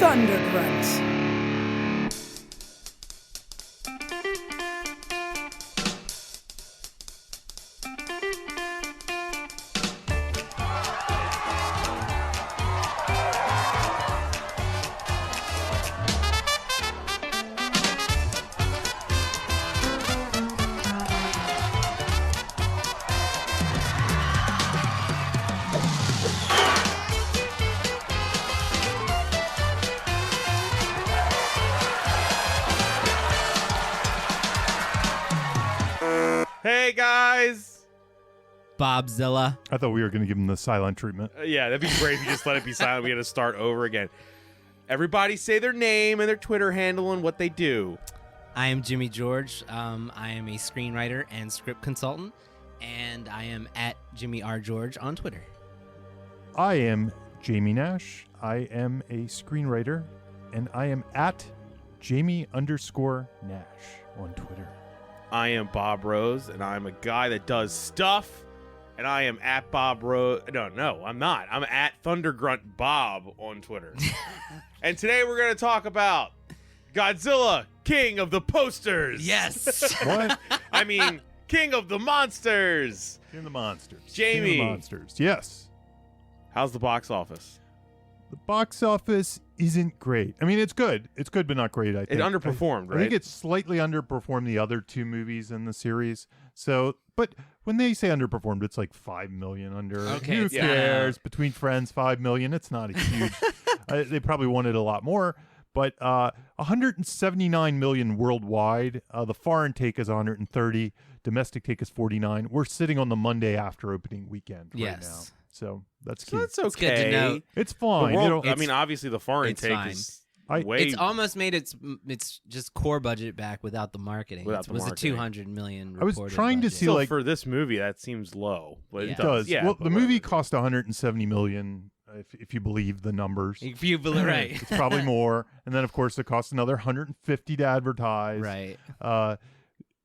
Thunder grunts. Hey guys! Bobzilla. I thought we were going to give him the silent treatment. Yeah, that'd be great if you just let it be silent. We had to start over again. Everybody say their name and their Twitter handle and what they do. I am Jimmy George. I am a screenwriter and script consultant, and I am at Jimmy R. George on Twitter. I am Jamie Nash. I am a screenwriter, and I am at Jamie_Nash on Twitter. I am Bob Rose, and I'm a guy that does stuff, and I am at Bob Rose. No, I'm not. I'm at Thundergrunt Bob on Twitter. And today we're going to talk about Godzilla, King of the Posters. Yes. What? I mean, King of the Monsters. King of the Monsters. Jamie. King of the Monsters. Yes. How's the box office? The box office isn't great. I mean, it's good. It's good, but not great, I think. It underperformed, I right? think it slightly underperformed the other two movies in the series. So, but when they say underperformed, it's like 5 million under. Okay, Who it's cares? Between Friends, 5 million. It's not a huge. They probably wanted a lot more. But 179 million worldwide. The foreign take is 130. Domestic take is 49. We're sitting on the Monday after opening weekend right now. So that's key. So that's It's okay. good to know. It's The fine. world, You know, I mean, obviously the foreign it's take fine. is I- way. It's almost made its just core budget back without the marketing. Without It the was marketing. a 200 million. I was reported trying to budget. see, Still, like- for this movie, that seems low. But Yeah. It does. Yeah, Well, but the movie whatever. cost 170 million, if you believe the numbers. If you believe right, It's probably more. And then, of course, it costs another 150 to advertise. right.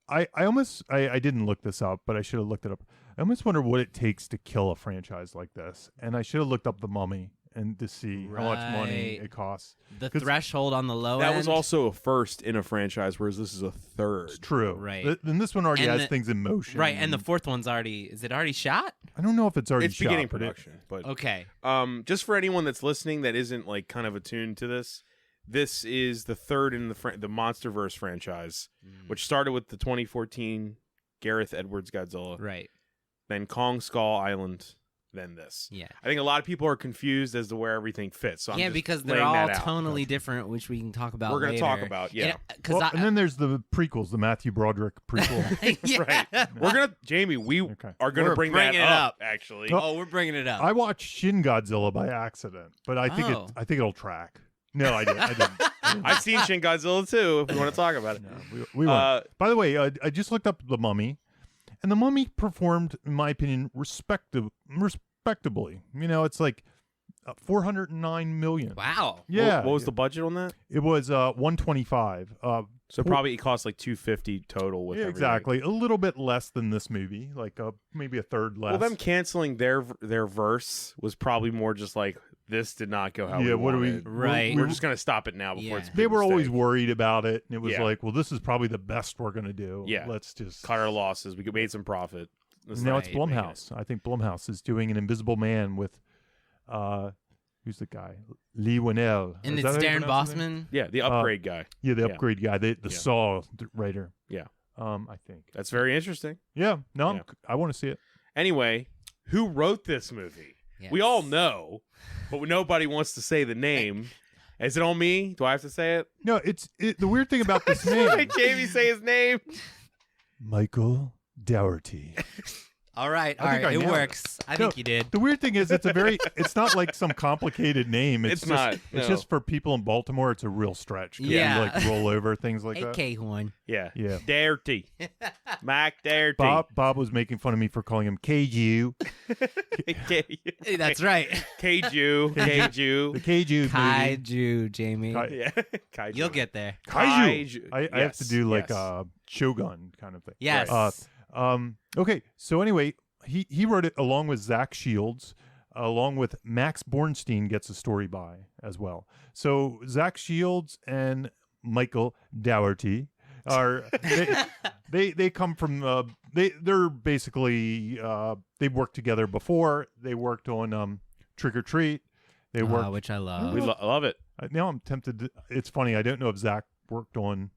I didn't look this up, but I should have looked it up. I almost wonder what it takes to kill a franchise like this. And I should have looked up The Mummy and to see how much money Right. it costs. The 'Cause threshold on the low that end. was also a first in a franchise, whereas this is a third. It's true. Right. Then this one already And has the- things in motion. right, and the fourth one's already. Is it already shot? I don't know if it's already It's beginning shot, but production, but Okay. just for anyone that's listening that isn't like kind of attuned to this, this is the third in the MonsterVerse franchise, which started with the 2014 Gareth Edwards Godzilla, Right. then Kong Skull Island, then this. Yeah. I think a lot of people are confused as to where everything fits. So I'm Yeah, just because they're laying all that out. tonally different, which we can talk about. We're gonna talk later. about, yeah. Because and then there's the prequels, the Matthew Broderick prequel. yeah. Right. We're gonna, Jamie. We Okay. are gonna We're bring bringing that it up. up. Actually, Oh, we're bringing it up. I watched Shin Godzilla by accident, but I think Oh. I think it'll track. No, I didn't. I didn't. I've seen Shin Godzilla too. If we want to talk about it, No, we won't. By the way, I just looked up The Mummy, and The Mummy performed, in my opinion, respectably. You know, it's like 409 million. wow. Yeah. What was the budget on that? It was 125. So probably it cost like 250 total with Yeah, everything. exactly. A little bit less than this movie, like maybe a third less. Well, them canceling their verse was probably more just like this did not go how we Yeah, what do we- wanted. Right. We're just gonna stop it now before Yeah. it's a They big were always mistake. worried about it, and it was Yeah. like, well, this is probably the best we're gonna do. Yeah. Let's just cut our losses. We made some profit. Let's now not it's keep making it. Blumhouse. I think Blumhouse is doing an Invisible Man with, who's the guy? Lee Winnell. And Is it's that how you Darren pronounce his name? Bossman. Yeah, the upgrade guy. Yeah, the Yeah. upgrade guy, the Yeah. Saw writer. Yeah. I think. That's very interesting. Yeah, no, Yeah. I want to see it. Anyway, who wrote this movie? Yes. We all know, but nobody wants to say the name. Is it on me? Do I have to say it? No, the weird thing about this name, Make Jamie say his name. Michael Dougherty. All right. All I think right. I It nailed it. works. I think you did. The weird thing is, it's not like some complicated name. It's It's just, not, It's no. just for people in Baltimore. It's a real stretch. 'Cause Yeah. you, like roll over things like that. AK horn. Yeah. Yeah. Dirty. Mac Dirty. Bob was making fun of me for calling him KU. Hey, that's right. Kaiju. The Kaiju. Kaiju movie. Kaiju, Jamie. Yeah. Kaiju. You'll get there. Kaiju. I have Yes, to do like yes. a Shogun kind of thing. Yes. Okay, so anyway, he wrote it along with Zach Shields. along with Max Bornstein gets a story by as well. So Zach Shields and Michael Dougherty are they come from they're basically they've worked together before. They worked on Trick or Treat. They worked, which I love. We love it. now I'm tempted to, it's funny, I don't know if Zach worked on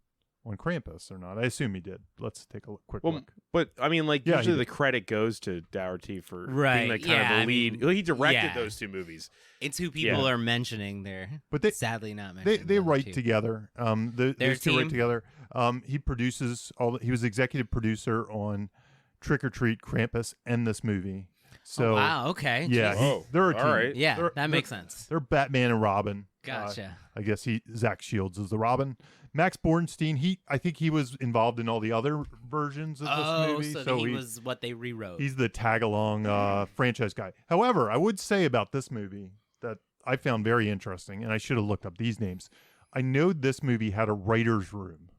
Krampus or not. I assume he did. Let's take a quick look. But I mean, like, Yeah, usually he the credit goes to Dougherty for Right, being like kind yeah, of I the lead. mean, He directed yeah. those 2 movies. It's who people Yeah. are mentioning there. But they Sadly not mentioning. they the other write two. together. Their Those two write team? together. He produces he was executive producer on Trick or Treat, Krampus, and this movie. So Oh, wow. Okay. yeah, Jeez. Whoa, they're a all team. right. Yeah, They're- that makes sense. They're Batman and Robin. Gotcha. I guess Zach Shields is the Robin. Max Bornstein, I think he was involved in all the other versions of this movie. So he was what they rewrote. He's the tag-along franchise guy. However, I would say about this movie that I found very interesting, and I should have looked up these names. I know this movie had a writer's room.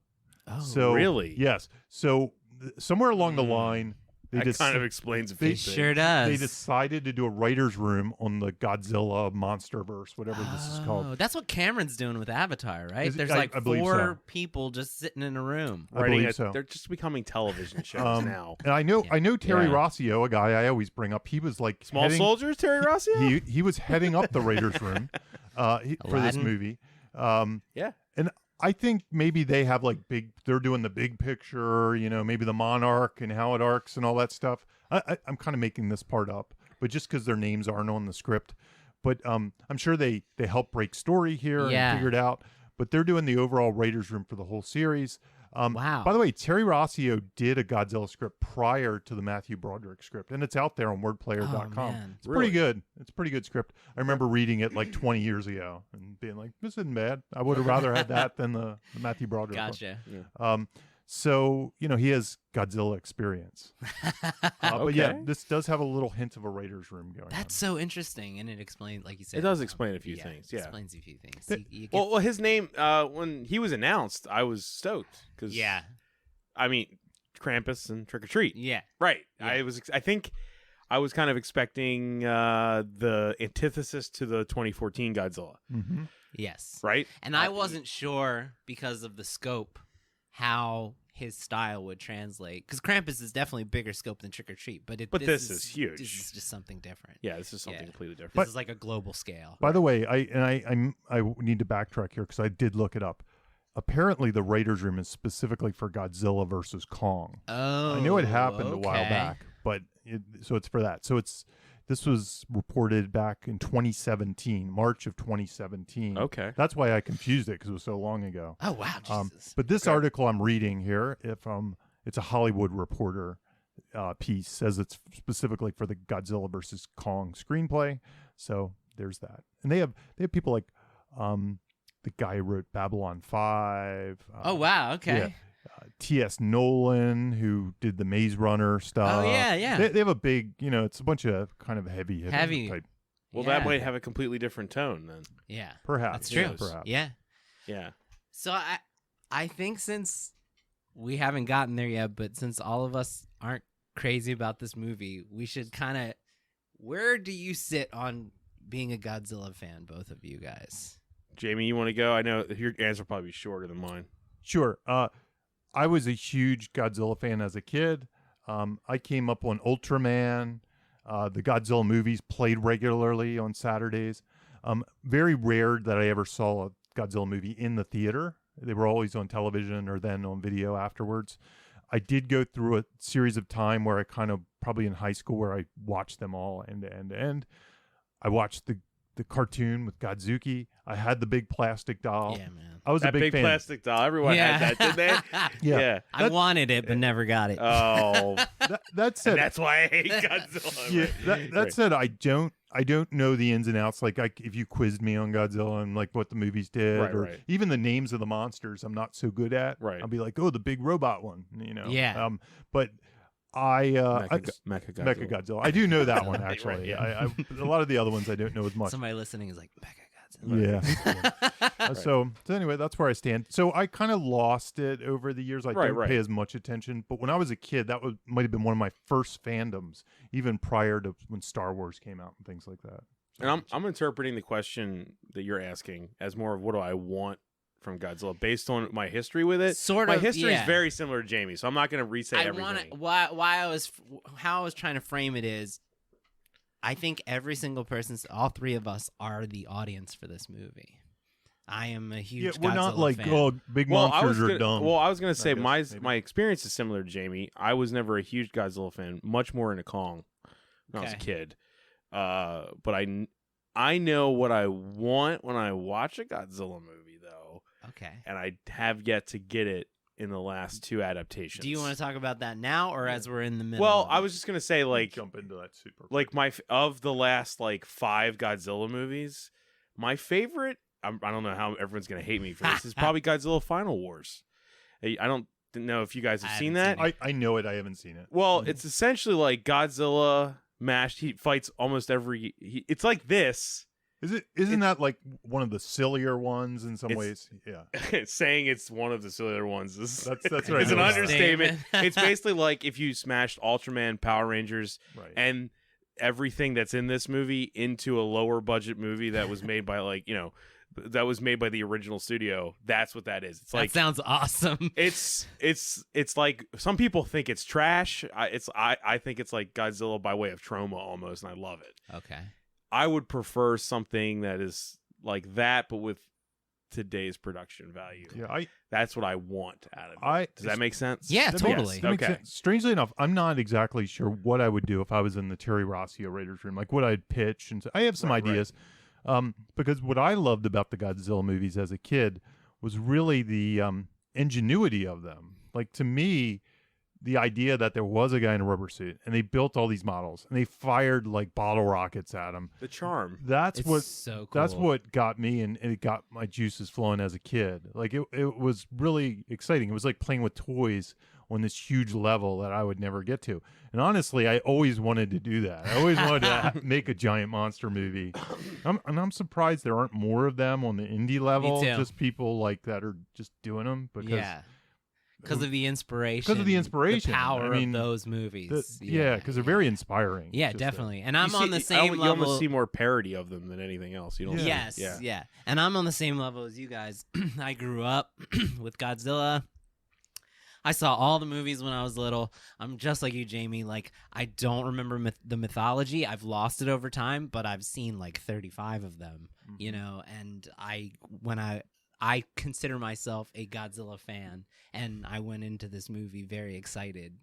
Oh, So really? Yes. So somewhere along the line, they That kind of explains a few they things. sure does. they decided to do a writer's room on the Godzilla MonsterVerse, whatever this is called. Oh, that's what Cameron's doing with Avatar, right? Is it- There's I like believe 4 so. people just sitting in a room. I Writing believe it- so. They're just becoming television shows now. And I know Terry Yeah. Rossio, a guy I always bring up. He was like Small heading- Soldiers, Terry Rossio? He was heading up the writers' room for this Aladdin. movie. Yeah. And I think maybe they have like they're doing the big picture, maybe the monarch and how it arcs and all that stuff. I'm kind of making this part up, but just because their names aren't on the script. But I'm sure they help break story here Yeah. and figure it out. But they're doing the overall writers' room for the whole series. Wow. By the way, Terry Rossio did a Godzilla script prior to the Matthew Broderick script, and it's out there on wordplayer.com. Oh, man. It's Really? pretty good. It's a pretty good script. I remember reading it like 20 years ago and being like, this isn't bad. I would have rather had that than the Matthew Broderick one. Gotcha. So, he has Godzilla experience. But yeah, Okay. this does have a little hint of a writer's room going That's so interesting, and it explains, like you said. It does explain a few yeah, things, it yeah. explains a few things. Th- You get- Well, his name, when he was announced, I was stoked. Cause, yeah, I mean, Krampus and Trick or Treat. yeah. Right. Yeah. I think I was kind of expecting the antithesis to the 2014 Godzilla. Mm-hmm. Yes. Right? And I wasn't sure because of the scope how his style would translate. Because Krampus is definitely bigger scope than Trick or Treat, but this is huge. This is just something different. Yeah, this is something Yeah. completely different. This is like a global scale. By the way, I need to backtrack here because I did look it up. Apparently, the writers' room is specifically for Godzilla versus Kong. Oh, I know it happened a while okay. back, but so it's for that. So this was reported back in 2017, March of 2017. Okay. That's why I confused it because it was so long ago. Oh wow, Jesus. But this Okay. article I'm reading here, it's a Hollywood Reporter piece, says it's specifically for the Godzilla versus Kong screenplay. So there's that, and they have people like the guy who wrote Babylon 5. Oh wow, okay. yeah. T.S. Nolan, who did the Maze Runner stuff. Oh yeah, yeah. They have a big, it's a bunch of kind of heavy type. Well, Yeah. that might have a completely different tone then. Yeah, Perhaps. that's true. Yeah, perhaps. Yeah. Yeah. So I think since we haven't gotten there yet, but since all of us aren't crazy about this movie, we should kind of. Where do you sit on being a Godzilla fan, both of you guys? Jamie, you want to go? I know your answer will probably be shorter than mine. Sure. I was a huge Godzilla fan as a kid. I came up on Ultraman. The Godzilla movies played regularly on Saturdays. Very rare that I ever saw a Godzilla movie in the theater. They were always on television or then on video afterwards. I did go through a series of time where I kind of, probably in high school, where I watched them all end to end to end. I watched the cartoon with Godzuki. I had the big plastic doll. Yeah, man. I was That a big big fan. plastic doll. Everyone had that, didn't they? Yeah. I wanted it, but never got it. Oh, That said, and that's why I hate Godzilla. yeah, that Right. said, I don't know the ins and outs. Like, if you quizzed me on Godzilla and like what the movies did, Right, or right. even the names of the monsters, I'm not so good at. Right. I'll be like, oh, the big robot one, Yeah. But Mecha Mecha Godzilla. I do know that one Right, actually. yeah. A lot of the other ones I don't know as much. Somebody listening is like, Mecha Godzilla. Yeah. So anyway, that's where I stand. So I kind of lost it over the years. I don't pay as much attention. But when I was a kid, that might have been one of my first fandoms, even prior to when Star Wars came out and things like that. So, And I'm interpreting the question that you're asking as more of what do I want from Godzilla based on my history with it. Sort my of. history is yeah. very similar to Jamie, so I'm not going to re-say everything. How I was trying to frame it is, I think every single person, all three of us, are the audience for this movie. I am a huge we're Godzilla not like fan. big monsters are dumb. Well, I was going to say guess, my experience is similar to Jamie. I was never a huge Godzilla fan, much more into Kong when I was a kid. But I know what I want when I watch a Godzilla movie, though. Okay. And I have yet to get it in the last two adaptations. Do you want to talk about that now, or as we're in the middle? Well, of I was just gonna say, like, jump into that super. Like of the last like 5 Godzilla movies, my favorite. I don't know how everyone's gonna hate me for this. Is probably Godzilla Final Wars. I don't know if you guys have seen that. I know it. I haven't seen it. Well, it's essentially like Godzilla mashed. He fights almost every. It's like this. Isn't that like one of the sillier ones in some ways? Yeah. Saying it's one of the sillier ones is that's right. It's an understatement. It's basically like if you smashed Ultraman, Power Rangers, and everything that's in this movie into a lower budget movie that was made by that was made by the original studio. That's what that is. It's like that sounds awesome. It's like some people think it's trash. I think it's like Godzilla by way of trauma almost, and I love it. Okay. I would prefer something that is like that, but with today's production value. Yeah, that's what I want out of it. Does that make sense? Yeah, totally. That makes sense. Strangely enough, I'm not exactly sure what I would do if I was in the Terry Rossio writer's room. Like what I'd pitch, and I have some ideas. Because what I loved about the Godzilla movies as a kid was really the ingenuity of them. Like to me, the idea that there was a guy in a rubber suit and they built all these models and they fired like bottle rockets at him. The charm. That's so cool. That's what got me, and it got my juices flowing as a kid. Like it was really exciting. It was like playing with toys on this huge level that I would never get to. And honestly, I always wanted to do that. I always wanted to make a giant monster movie. I'm surprised there aren't more of them on the indie level. Just people like that are just doing them because of the inspiration. Because of the inspiration. The power of those movies. Because they're very inspiring. Yeah, definitely. And I'm on the same level. You almost see more parody of them than anything else. You don't. Yes. And I'm on the same level as you guys. I grew up with Godzilla. I saw all the movies when I was little. I'm just like you, Jamie. Like, I don't remember the mythology. I've lost it over time, but I've seen like 35 of them, and I consider myself a Godzilla fan, and I went into this movie very excited,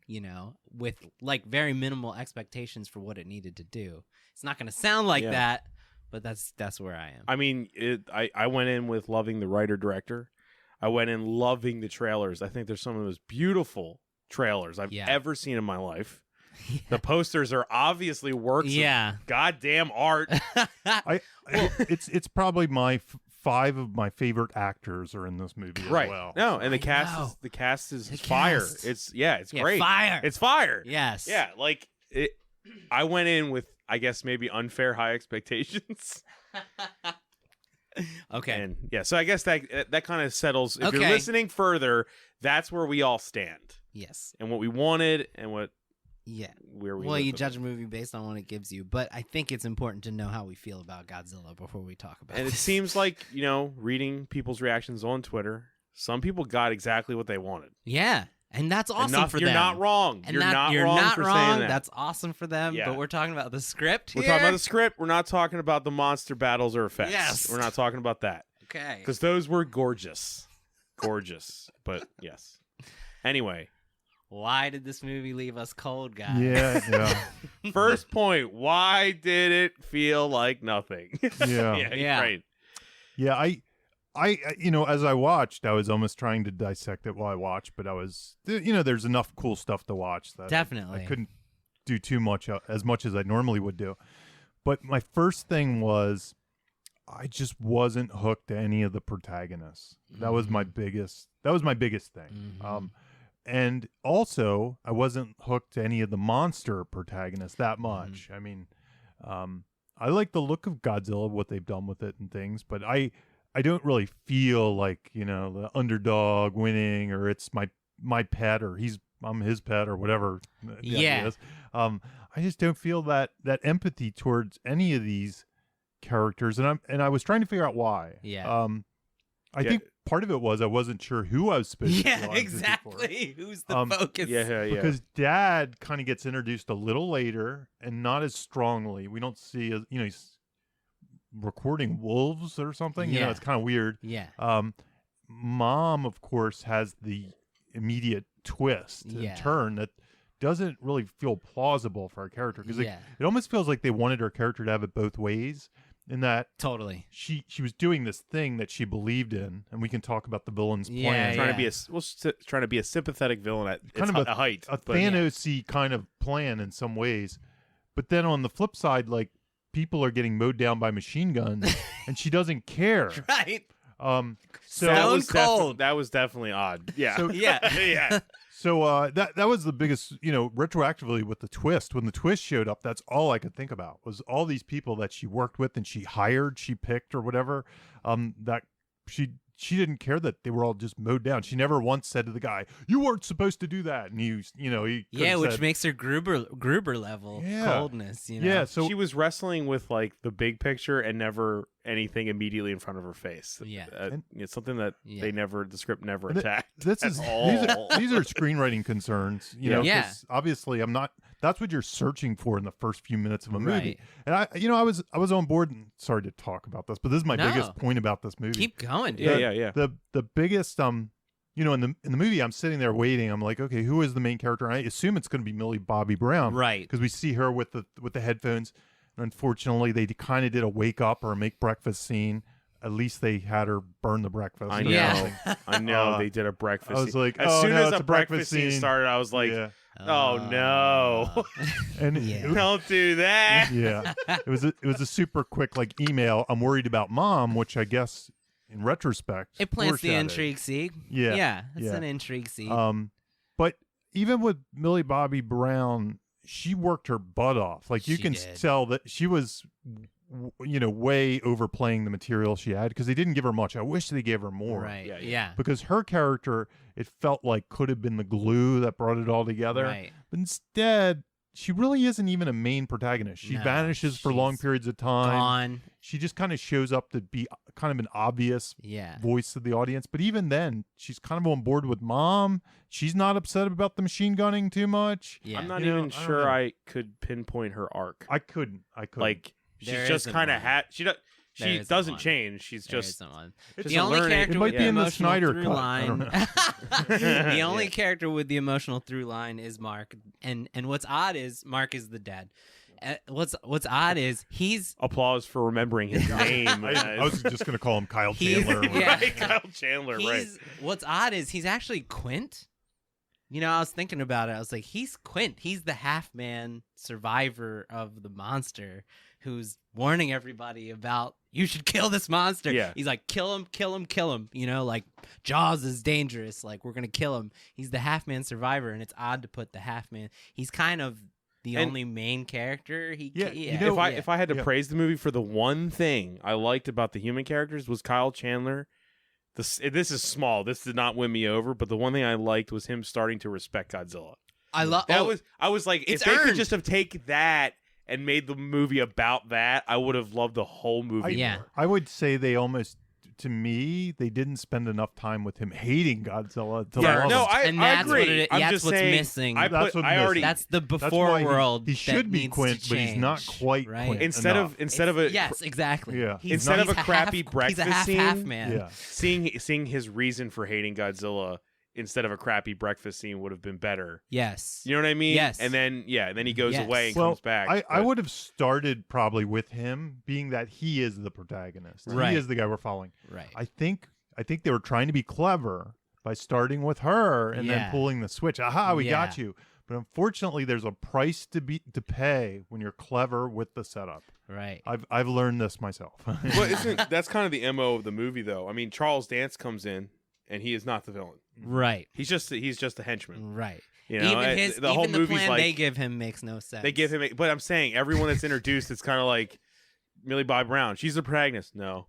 with like very minimal expectations for what it needed to do. It's not going to sound like that, but that's where I am. I mean, I went in with loving the writer-director. I went in loving the trailers. I think there's some of the most beautiful trailers I've ever seen in my life. Yeah. The posters are obviously works of goddamn art. It's probably my 5 of my favorite actors are in this movie as well. No, and the cast is fire. It's great. Fire. It's fire. Yes. Yeah, like it. I went in with, I guess, maybe unfair high expectations. Okay. And so I guess that kind of settles. If you're listening further, that's where we all stand. Yes. And what we wanted and what. Yeah. Where we. Well, you judge a movie based on what it gives you, but I think it's important to know how we feel about Godzilla before we talk about it. And it seems like, reading people's reactions on Twitter, some people got exactly what they wanted. Yeah. And that's awesome for them. You're not wrong. And you're not wrong for saying that. That's awesome for them. Yeah. But we're talking about the script here. We're talking about the script. We're not talking about the monster battles or effects. Yes. We're not talking about that. Okay. Because those were gorgeous. Gorgeous. But yes. Anyway. Why did this movie leave us cold, guys? Yeah. First point. Why did it feel like nothing? Yeah. Right. Yeah, I as I watched, I was almost trying to dissect it while I watched, but I was, there's enough cool stuff to watch that definitely I couldn't do too much, as much as I normally would do. But my first thing was, I just wasn't hooked to any of the protagonists. That was my biggest. That was my biggest thing. Mm-hmm. And also, I wasn't hooked to any of the monster protagonists that much. I mean, I like the look of Godzilla, what they've done with it and things, but I don't really feel like, the underdog winning, or it's my pet, or I'm his pet, or whatever the idea is. I just don't feel that empathy towards any of these characters, and I was trying to figure out why. I think part of it was I wasn't sure who I was supposed to feel empathy exactly. for. Who's the focus? Because Dad kind of gets introduced a little later and not as strongly. We don't see, he's recording wolves or something. It's kind of weird. Mom, of course, has the immediate twist and turn that doesn't really feel plausible for her character, because it almost feels like they wanted her character to have it both ways, in that totally she was doing this thing that she believed in, and we can talk about the villain's plan. Trying to be a sympathetic villain at kind of a height, a Thanos-y kind of plan in some ways, but then on the flip side, like, people are getting mowed down by machine guns and she doesn't care. Right. So that was definitely odd. Yeah. So, yeah. So that was the biggest, retroactively with the twist. When the twist showed up, that's all I could think about was all these people that she worked with and she hired, she picked or whatever, that she didn't care that they were all just mowed down. She never once said to the guy, "You weren't supposed to do that." And he which said, makes her Gruber level coldness. Yeah, so she was wrestling with like the big picture and never anything immediately in front of her face. It's something that the script never attacked. These are screenwriting concerns. Because obviously I'm not. That's what you're searching for in the first few minutes of a movie. And I was on board. And sorry to talk about this, but this is my biggest point about this movie. Keep going, dude. Yeah. The biggest in the movie, I'm sitting there waiting. I'm like, okay, who is the main character? And I assume it's going to be Millie Bobby Brown, right? Because we see her with the headphones. And unfortunately, they kind of did a wake up or a make breakfast scene. At least they had her burn the breakfast. I know. I know they did a breakfast. I was like, as soon as the a breakfast scene started, I was like, oh no, and don't do that. Yeah, it was a super quick like email. I'm worried about Mom, which I guess in retrospect it plants the intrigue seed. It's an intrigue seed. But even with Millie Bobby Brown, she worked her butt off. Like you can tell that she was, way overplaying the material she had, because they didn't give her much. I wish they gave her more. Right. Yeah. Because her character, it felt like could have been the glue that brought it all together. Right. But instead, she really isn't even a main protagonist. She vanishes for long periods of time. Gone. She just kind of shows up to be kind of an obvious voice of the audience. But even then, she's kind of on board with Mom. She's not upset about the machine gunning too much. Yeah. I'm not even sure I could pinpoint her arc. I couldn't. Like, she's just kind of she doesn't change. She's just the only character with the emotional through line. The only character with the emotional through line is Mark, and what's odd is Mark is the dad. What's odd is he's applause for remembering his name. I was just gonna call him Kyle Chandler. Right, Kyle Chandler. Right. What's odd is he's actually Quint. I was thinking about it. I was like, he's Quint. He's the half-man survivor of the monster who's warning everybody about, you should kill this monster. Yeah. He's like, kill him, kill him, kill him. Like Jaws is dangerous. Like, we're going to kill him. He's the half-man survivor, and it's odd to put the half-man. He's kind of the only main character. If I had to praise the movie for the one thing I liked about the human characters was Kyle Chandler. This is small. This did not win me over, but the one thing I liked was him starting to respect Godzilla. I was like, if they could just have taken that and made the movie about that, I would have loved the whole movie more. I would say they almost, to me, they didn't spend enough time with him hating Godzilla. I agree. I'm that's just what's saying, missing. That's the before world. He should be Quint, but he's not quite right? Quint. Instead of a yes, exactly. Yeah. Instead of a crappy breakfast scene, half man. Yeah. Seeing his reason for hating Godzilla instead of a crappy breakfast scene would have been better. Yes. You know what I mean? Yes. And then he goes away and comes back. I would have started probably with him, being that he is the protagonist. Right. He is the guy we're following. Right. I think they were trying to be clever by starting with her and then pulling the switch. Aha, we got you. But unfortunately, there's a price to pay when you're clever with the setup. Right. I've learned this myself. Well, that's kind of the MO of the movie, though. I mean, Charles Dance comes in, and he is not the villain. Right. He's just a henchman. Right. Even the whole the movie's plan like, they give him makes no sense. They give him, but I'm saying everyone that's introduced, it's kind of like Millie Bobby Brown. She's the protagonist. No.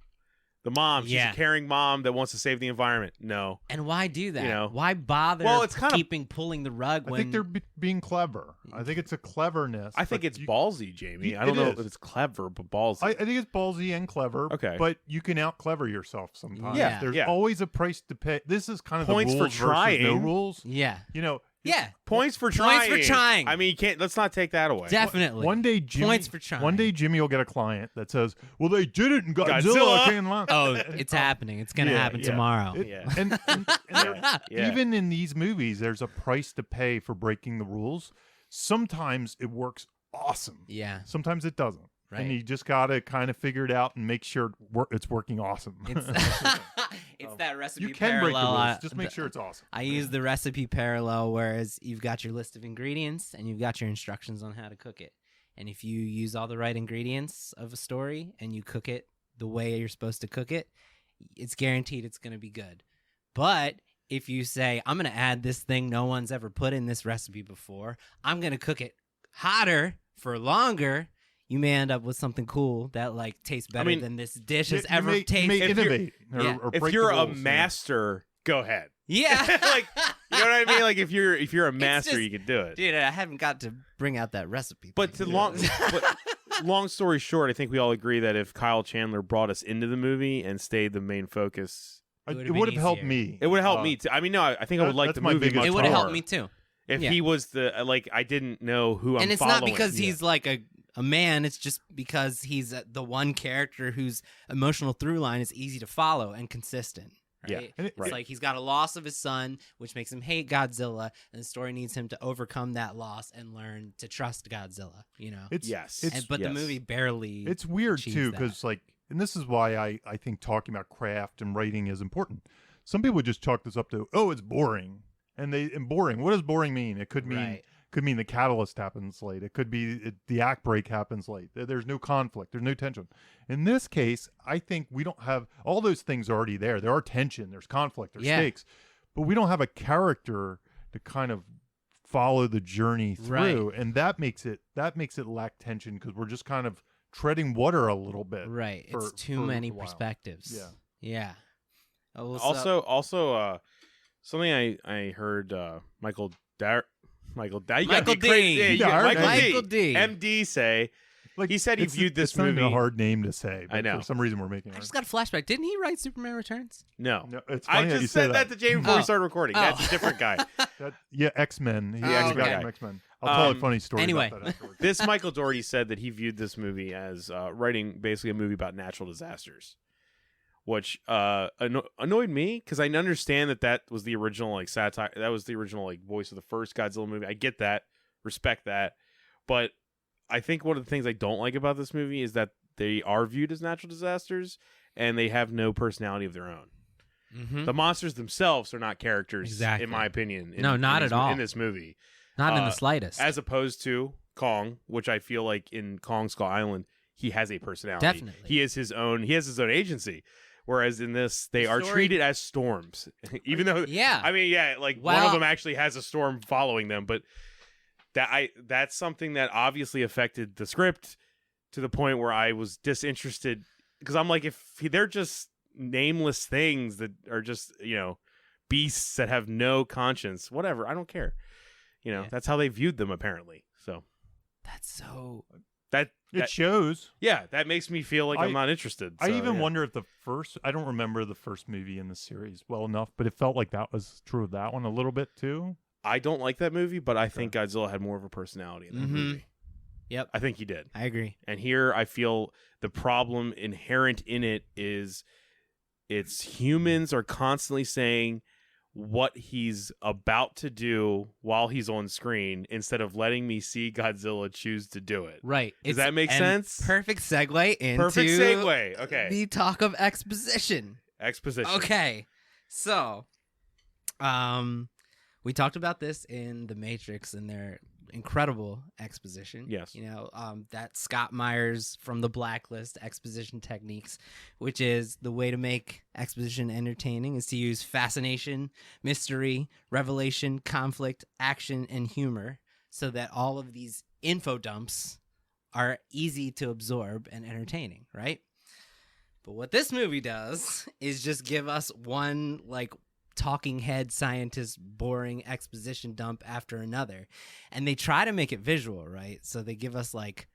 The mom. She's Yeah. a caring mom that wants to save the environment. No. And why do that? You know. Why bother Well, it's kind of- pulling the rug I when think they're being clever. I think it's a cleverness. I think but it's you- ballsy, Jamie. you- I don't it know is. if it's clever, but ballsy. I think it's ballsy and clever. Okay. But you can out clever yourself sometimes. Yeah. There's Yeah. always a price to pay. This is kind of Points the for rules versus no trying. rules. Yeah. You know. Yeah. Points for Points trying. for trying. I mean, you can't. Let's not take that away. Definitely. One day, Jimmy. Points for trying. One day, Jimmy will get a client that says, "Well, they did it in Godzilla. Godzilla." Came along." Oh, it's happening. It's gonna Yeah, happen yeah. tomorrow. Yeah. And there- Yeah. even in these movies, there's a price to pay for breaking the rules. Sometimes it works awesome. Yeah. Sometimes it doesn't. Right. And you just got to kind of figure it out and make sure it's working awesome. It's it's that recipe you can break the parallel. rules. Just make sure it's awesome. I use the recipe parallel, whereas you've got your list of ingredients and you've got your instructions on how to cook it. And if you use all the right ingredients of a story and you cook it the way you're supposed to cook it, it's guaranteed it's going to be good. But if you say, I'm going to add this thing no one's ever put in this recipe before, I'm going to cook it hotter for longer, you may end up with something cool that like tastes better mean, than this dish has You ever may tasted. If you're- innovate or, yeah. or If break you're the a rules, master, go ahead. Yeah. Like, you know what I mean? Like if you're a master, just- you can do it. Dude, I haven't got to bring out that recipe. But thing. long story short, I think we all agree that if Kyle Chandler brought us into the movie and stayed the main focus, It would've It been would have helped easier. me. it would help me too. I mean, no, I think I would like that's the my movie biggest much it would have more. helped me too. If Yeah. he was the like, I didn't know who I'm And it's following. not because he's like a man. It's just because he's the one character whose emotional through line is easy to follow and consistent. Yeah, Right? And It's right. like he's got a loss of his son, which makes him hate Godzilla, and the story needs him to overcome that loss and learn to trust Godzilla. You know, It's Yes. It's but the movie barely. It's weird achieves too, that. because like, and this is why I think talking about craft and writing is important. Some people just chalk this up to, oh, it's boring, and boring. What does boring mean? It could mean Right. the catalyst happens late. It could be the act break happens late. There's no conflict. There's no tension. In this case, I think we don't have all those things already there. There are tension. There's conflict. There's Yeah. stakes, but we don't have a character to kind of follow the journey through, and that makes it lack tension because we're just kind of treading water a little bit. right. for- It's too for a many while. perspectives. Yeah. Yeah. Oh, so- Also, something I heard Michael D. Michael Yeah, D. Michael D. MD say. Like, He said he viewed this it's not even movie- a hard name to say. But I know. For some reason, we're making I it. just got a flashback. Didn't he write Superman Returns? No. No, it's I funny that you just say said that to Jamie before Oh. we started recording. Oh. That's a different guy. Yeah, X-Men. He Oh, actually got okay. from X-Men. I'll tell a funny story anyway. about that afterwards. This Michael Dougherty said that he viewed this movie as writing basically a movie about natural disasters, which annoyed me because I understand that was the original like satire. That was the original like voice of the first Godzilla movie. I get that, respect that, but I think one of the things I don't like about this movie is that they are viewed as natural disasters and they have no personality of their own. Mm-hmm. The monsters themselves are not characters, Exactly. in my opinion. No, not at all. in this movie. Not in the uh, slightest. As opposed to Kong, which I feel like in Kong Skull Island, he has a personality. Definitely. He has his own agency. Whereas in this, they The are story- treated as storms. Even though Yeah. I mean, yeah, like one Well- of them actually has a storm following them, but that's something that obviously affected the script to the point where I was disinterested because I'm like, if they're just nameless things that are just, beasts that have no conscience, whatever, I don't care. Yeah. That's how they viewed them apparently. So That's so. that shows. yeah, that makes me feel like I'm not interested. I So, even yeah. wonder if I don't remember the first movie in the series well enough, but it felt like that was true of that one a little bit too. I don't like that movie, but I think Godzilla had more of a personality in that Mhm. movie. Yep. I think he did. I agree. And here I feel the problem inherent in it is it's humans are constantly saying what he's about to do while he's on screen instead of letting me see Godzilla choose to do it. Right. Does that make and sense? Perfect segue into Perfect segue. Okay. the talk of exposition. Exposition. Okay. So, we talked about this in The Matrix and their incredible exposition. Yes. That Scott Myers from The Blacklist exposition techniques, which is the way to make exposition entertaining is to use fascination, mystery, revelation, conflict, action, and humor so that all of these info dumps are easy to absorb and entertaining, right? But what this movie does is just give us one like talking head scientist boring exposition dump after another. And they try to make it visual, right? So they give us like,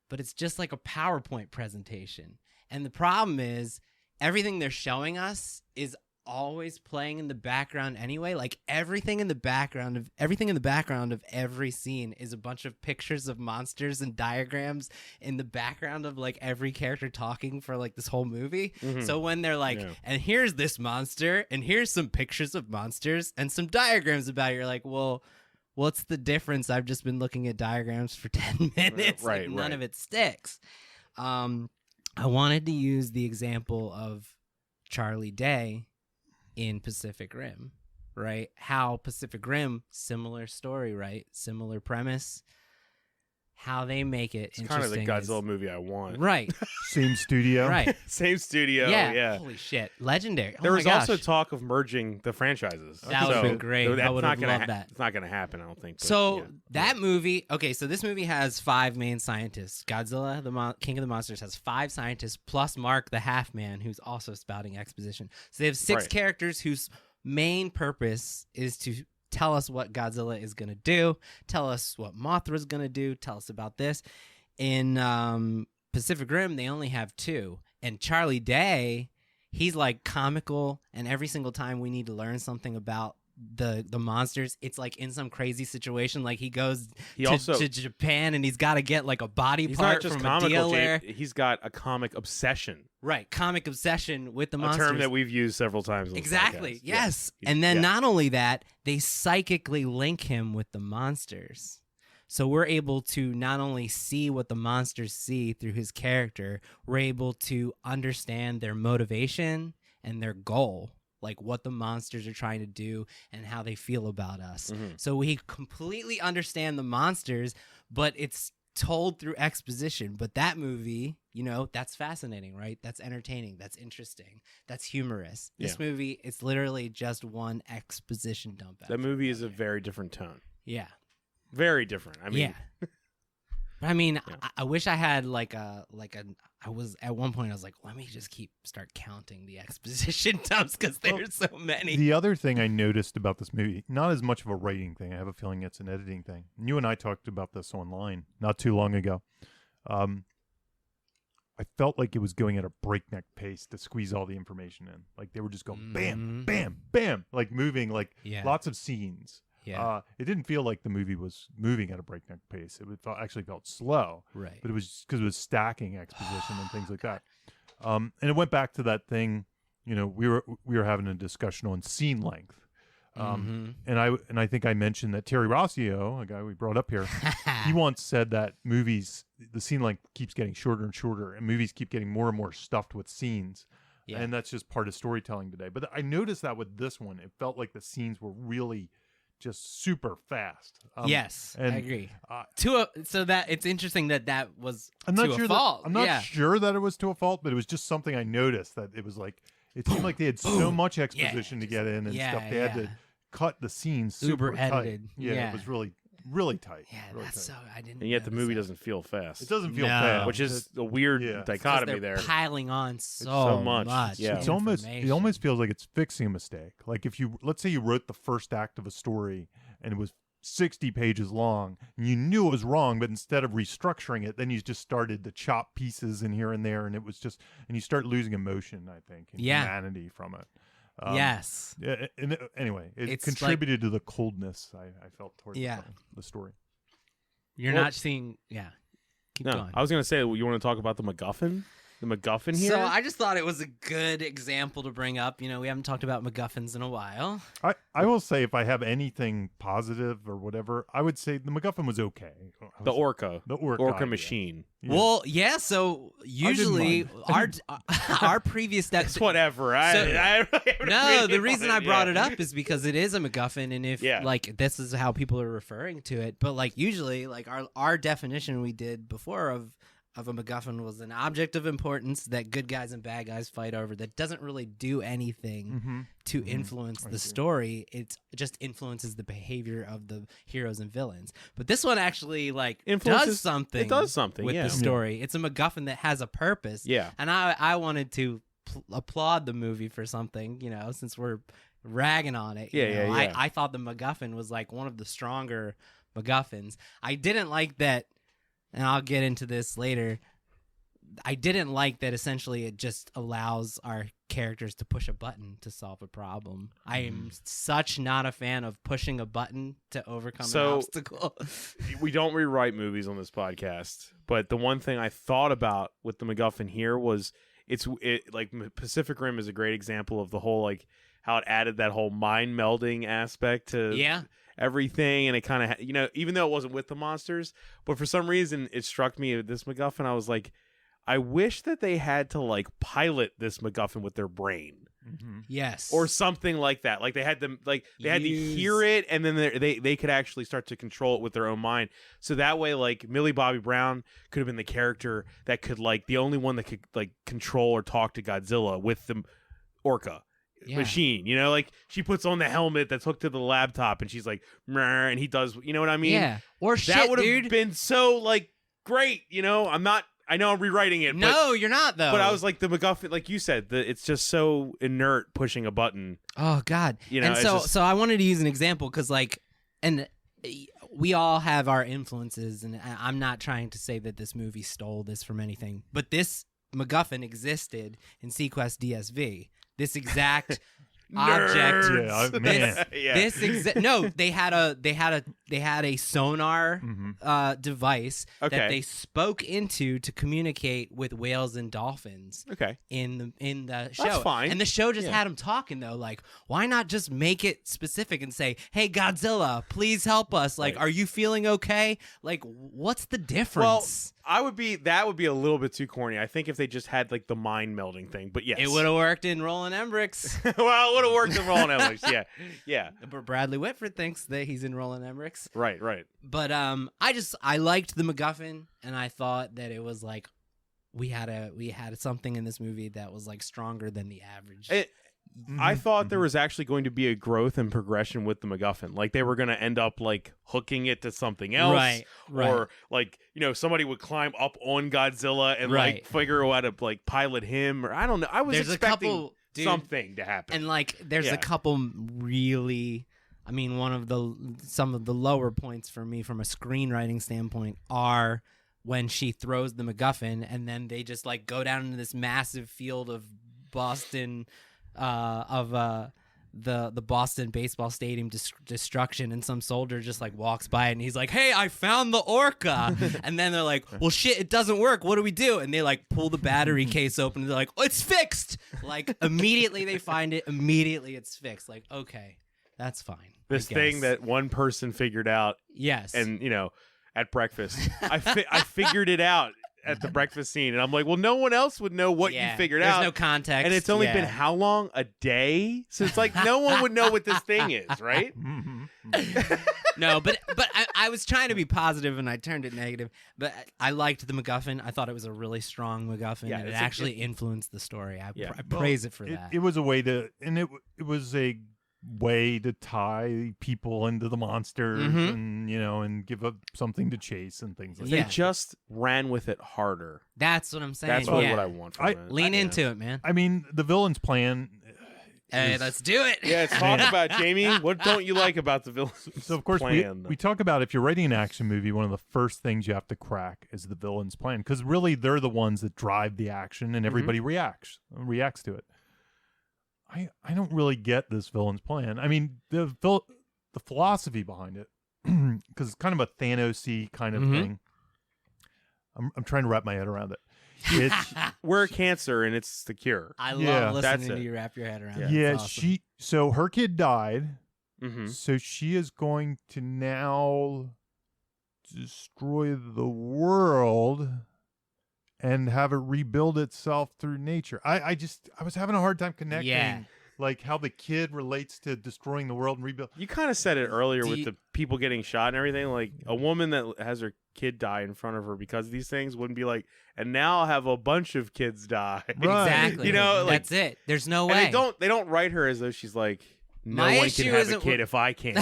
but it's just like a PowerPoint presentation. And the problem is everything they're showing us is always playing in the background anyway. Like everything in the background of every scene is a bunch of pictures of monsters and diagrams in the background of like every character talking for like this whole movie. So when they're like, and here's this monster and here's some pictures of monsters and some diagrams about it, you're like, well, what's the difference? I've just been looking at diagrams for 10 minutes. Right, none of it sticks. I wanted to use the example of Charlie Day in Pacific Rim, right? How Pacific Rim, similar story, right? Similar premise. How they make it It's kind of the interesting Godzilla movie I want. Right. Same studio. Right. Same studio. Yeah. Yeah. Holy shit. Legendary. There oh was my also gosh. talk of merging the franchises. That would have been great. That's I would have not gonna loved that. It's not going to happen, I don't think. But, So yeah. that movie, okay, so this movie has 5 main scientists. Godzilla, the King of the Monsters, has 5 scientists plus Mark the Half Man, who's also spouting exposition. So they have 6 Right. characters whose main purpose is to tell us what Godzilla is going to do, tell us what Mothra's going to do, tell us about this. In Pacific Rim, they only have 2. And Charlie Day, he's like comical, and every single time we need to learn something about the monsters, it's like in some crazy situation, like he goes to Japan and he's got to get like a body He's part not just from comical, a dealer. He's got a comic obsession. Right, comic obsession with the A monsters. term that we've used several times. On this Exactly. podcast. Yes. Yeah. And then Yeah. not only that, they psychically link him with the monsters. So we're able to not only see what the monsters see through his character, we're able to understand their motivation and their goal, like what the monsters are trying to do and how they feel about us. So we completely understand the monsters, but it's told through exposition. But that movie, you know, that's fascinating, right? That's entertaining. That's interesting. That's humorous. This movie, it's literally just one exposition dump. That movie is a very different tone. Yeah. Very different. I mean, yeah. But I mean, I wish I had I was at one point I was like, let me just start counting the exposition dumps because there's so many. The other thing I noticed about this movie, not as much of a writing thing. I have a feeling it's an editing thing. You and I talked about this online not too long ago. I felt like it was going at a breakneck pace to squeeze all the information in. Like they were just going bam, bam, bam, like moving, like lots of scenes. Yeah. It didn't feel like the movie was moving at a breakneck pace. It actually felt slow. Right. But it was because it was stacking exposition and things like that. And it went back to that thing. You know, we were having a discussion on scene length. And I think I mentioned that Terry Rossio, a guy we brought up here, he once said that movies, the scene length keeps getting shorter and shorter, and movies keep getting more and more stuffed with scenes. Yeah. And that's just part of storytelling today. But I noticed that with this one, it felt like the scenes were really just super fast. Yes, and, I agree. So that it's interesting that was I'm to not a sure fault. I'm not sure that it was to a fault, but it was just something I noticed that it was like it seemed like they had so much exposition to get in and stuff. They had to cut the scenes super tight. edited. Yeah, it was really tight. Yeah, really that's tight. so I didn't. And yet the movie doesn't feel fast. It doesn't feel No. fast, which is a weird dichotomy they're there. piling on so much. Yeah. It almost information. feels like it's fixing a mistake. Like if let's say you wrote the first act of a story and it was 60 pages long and you knew it was wrong, but instead of restructuring it, then you just started to chop pieces in here and there, and it was just, and you start losing emotion, I think, and humanity from it. Yes. Yeah. Anyway, it It's contributed to the coldness I felt towards the story. You're not seeing. Yeah. Keep going. I was gonna say, you want to talk about the MacGuffin? The MacGuffin here? So I just thought it was a good example to bring up. You know, we haven't talked about MacGuffins in a while. I will say, if I have anything positive or whatever, I would say the MacGuffin was okay. The Orca idea. machine. Yeah. Well, yeah. So usually our previous It's whatever. the reason I brought it up is because it is a MacGuffin, and if like this is how people are referring to it. But like usually, like our definition we did before of of a MacGuffin was an object of importance that good guys and bad guys fight over that doesn't really do anything to influence the story. It just influences the behavior of the heroes and villains. But this one actually does something. It does something with the story. It's a MacGuffin that has a purpose. Yeah. And I wanted to applaud the movie for something, since we're ragging on it. Yeah. I thought the MacGuffin was like one of the stronger MacGuffins. I didn't like that, and I'll get into this later. I didn't like that essentially it just allows our characters to push a button to solve a problem. I am such not a fan of pushing a button to overcome an obstacle. We don't rewrite movies on this podcast, but the one thing I thought about with the MacGuffin here was like Pacific Rim is a great example of the whole like how it added that whole mind melding aspect to everything, and it kind of even though it wasn't with the monsters, but for some reason it struck me this MacGuffin. I was like, I wish that they had to like pilot this MacGuffin with their brain. Yes, or something like that. Like they had to had to hear it, and then they could actually start to control it with their own mind. So that way, like Millie Bobby Brown could have been the character that could the only one that could like control or talk to Godzilla with the orca machine. Like she puts on the helmet that's hooked to the laptop, and she's like, "Meh," and he does. You know what I mean? Yeah. Or that would have been so like great. I know I'm rewriting it. No, you're not, though. But I was like, the MacGuffin, like you said, it's just so inert pushing a button. Oh, God. And so I wanted to use an example because, we all have our influences, and I'm not trying to say that this movie stole this from anything, but this MacGuffin existed in Sequest DSV. This exact object. Man. They had a sonar device that they spoke into to communicate with whales and dolphins. In the show. That's fine. And the show just had them talking though. Like, why not just make it specific and say, "Hey, Godzilla, please help us. Like, are you feeling okay?" Like, what's the difference? That would be a little bit too corny. I think if they just had like the mind melding thing, but yes, it would have worked in Roland Emmerich's. Well, it would have worked in Roland Emmerich's. Yeah. But Bradley Whitford thinks that he's in Roland Emmerich's. Right. But I liked the MacGuffin, and I thought that it was like we had something in this movie that was like stronger than the average. I thought there was actually going to be a growth and progression with the MacGuffin. Like they were going to end up like hooking it to something else, right. Or like somebody would climb up on Godzilla and like figure out how to like pilot him, or I don't know. I was expecting something to happen, and like there's a couple really. I mean, some of the lower points for me from a screenwriting standpoint are when she throws the MacGuffin, and then they just like go down into this massive field of Boston. The Boston baseball stadium destruction, and some soldier just like walks by and he's like, "Hey, I found the orca." And then they're like, "Well, shit, it doesn't work. What do we do?" And they like pull the battery case open and they're like, "Oh, it's fixed." Like immediately they find it, immediately it's fixed. Like, okay, that's fine. This thing that one person figured out. Yes. And at breakfast, I figured it out at the breakfast scene, and I'm like, well, no one else would know what you figured out. There's no context, and it's only been how long? A day? So it's like no one would know what this thing is, right? No, but I was trying to be positive, and I turned it negative. But I liked the MacGuffin. I thought it was a really strong MacGuffin, and it actually influnced the story. I praise it for that. It was a way to, and it was a way to tie people into the monsters and give up something to chase and things like that. They just ran with it harder. That's what I'm saying. That's what I want from it. Lean into it, man. I mean, the villain's plan. Hey, let's do it. Yeah, let's talk about Jamie. What don't you like about the villain's So of course plan? we talk about if you're writing an action movie, one of the first things you have to crack is the villain's plan, because really they're the ones that drive the action, and everybody reacts to it. I don't really get this villain's plan. I mean, the philosophy behind it, because it's kind of a Thanos-y kind of thing. I'm trying to wrap my head around it. It's, we're cancer, and it's the cure. I love listening to you wrap your head around it. Yeah, awesome. So her kid died, so she is going to now destroy the world and have it rebuild itself through nature. I was having a hard time connecting like how the kid relates to destroying the world and rebuild. You kind of said it earlier Do with you- the people getting shot and everything. Like a woman that has her kid die in front of her because of these things wouldn't be like, and now I'll have a bunch of kids die. Right. Exactly. You know, like- that's it. There's no And way. they don't write her as though she's like, no My one issue can have a isn't kid wh- if I can.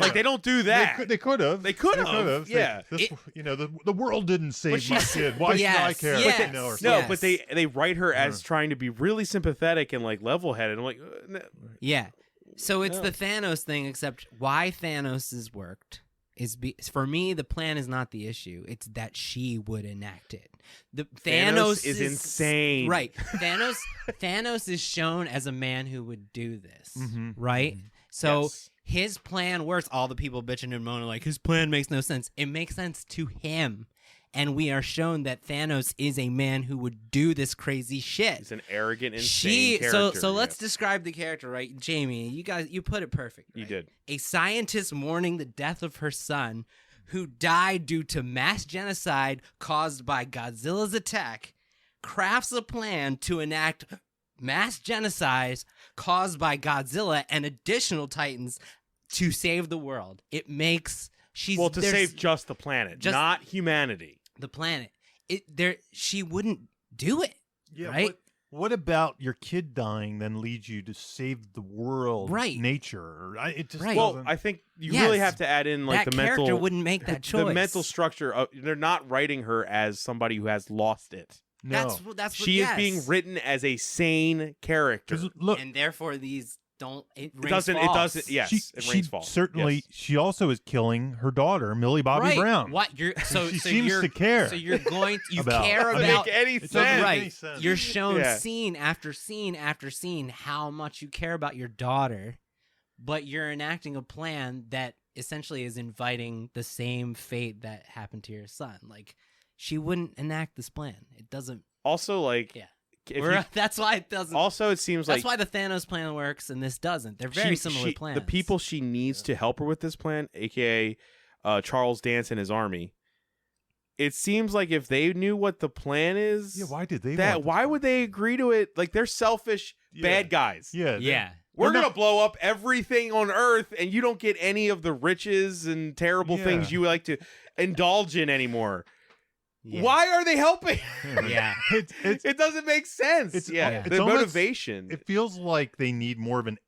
Like they don't do that. They could have. They could have, yeah. The world didn't save my she's- kid. Why should I Yes, care? yes, You know, or No, Yes. but they write her as trying to be really sympathetic and like level-headed. I'm like, no. Yeah. So it's No. the Thanos thing, except why Thanos has worked for me, the plan is not the issue. It's that she would enact it. The Thanos is insane. Right. Thanos is shown as a man who would do this. Mhm. Right? So Yes. his plan works. All the people bitching and moaning like his plan makes no sense. It makes sense to him. And we are shown that Thanos is a man who would do this crazy shit. He's an arrogant, insane character. So let's describe the character, right? Jamie, you put it perfect. You right? did. A scientist mourning the death of her son, who died due to mass genocide caused by Godzilla's attack, crafts a plan to enact mass genocide caused by Godzilla and additional Titans to save the world. It makes to save just the planet, not humanity. the planet. She wouldn't do it. Yeah, right? What about your kid dying then leads you to save the world, Right. nature? It just Right. Well, doesn't. I think you Yes. really have to add in like that the character mental, wouldn't make that choice. the mental structure. They're not writing her as somebody who has lost it. no. That's what, She is being yes. written as a sane character. 'Cause look, and therefore these don't. It It doesn't. rings false. It doesn't. Yes, it she rings false. certainly. Yes. She also is killing her daughter, Millie Bobby Right. Brown. What you're so She so seems you're, to care So you're going. You about- care Doesn't about. make any It doesn't sense. make Right. any sense. You're shown Yeah. scene after scene after scene how much you care about your daughter, but you're enacting a plan that essentially is inviting the same fate that happened to your son. Like she wouldn't enact this plan. It doesn't. Also, like, Yeah. if We're- you- that's why it doesn't. also it seems That's like why the Thanos plan works and this doesn't. They're very similar plans. The people she needs to help her with this plan, aka Charles Dance and his army. It seems like if they knew what the plan is, Yeah, why did they? that want this why one? would they agree to it? Like they're selfish Yeah. bad guys. Yeah, Yeah. We're They're gonna blow up everything on Earth, and you don't get any of the riches and terrible Yeah. things you like to indulge in anymore. Yeah. Why are they helping? Yeah. It's It doesn't make sense. It's- yeah. The it's almost- motivation. It feels like they need more of an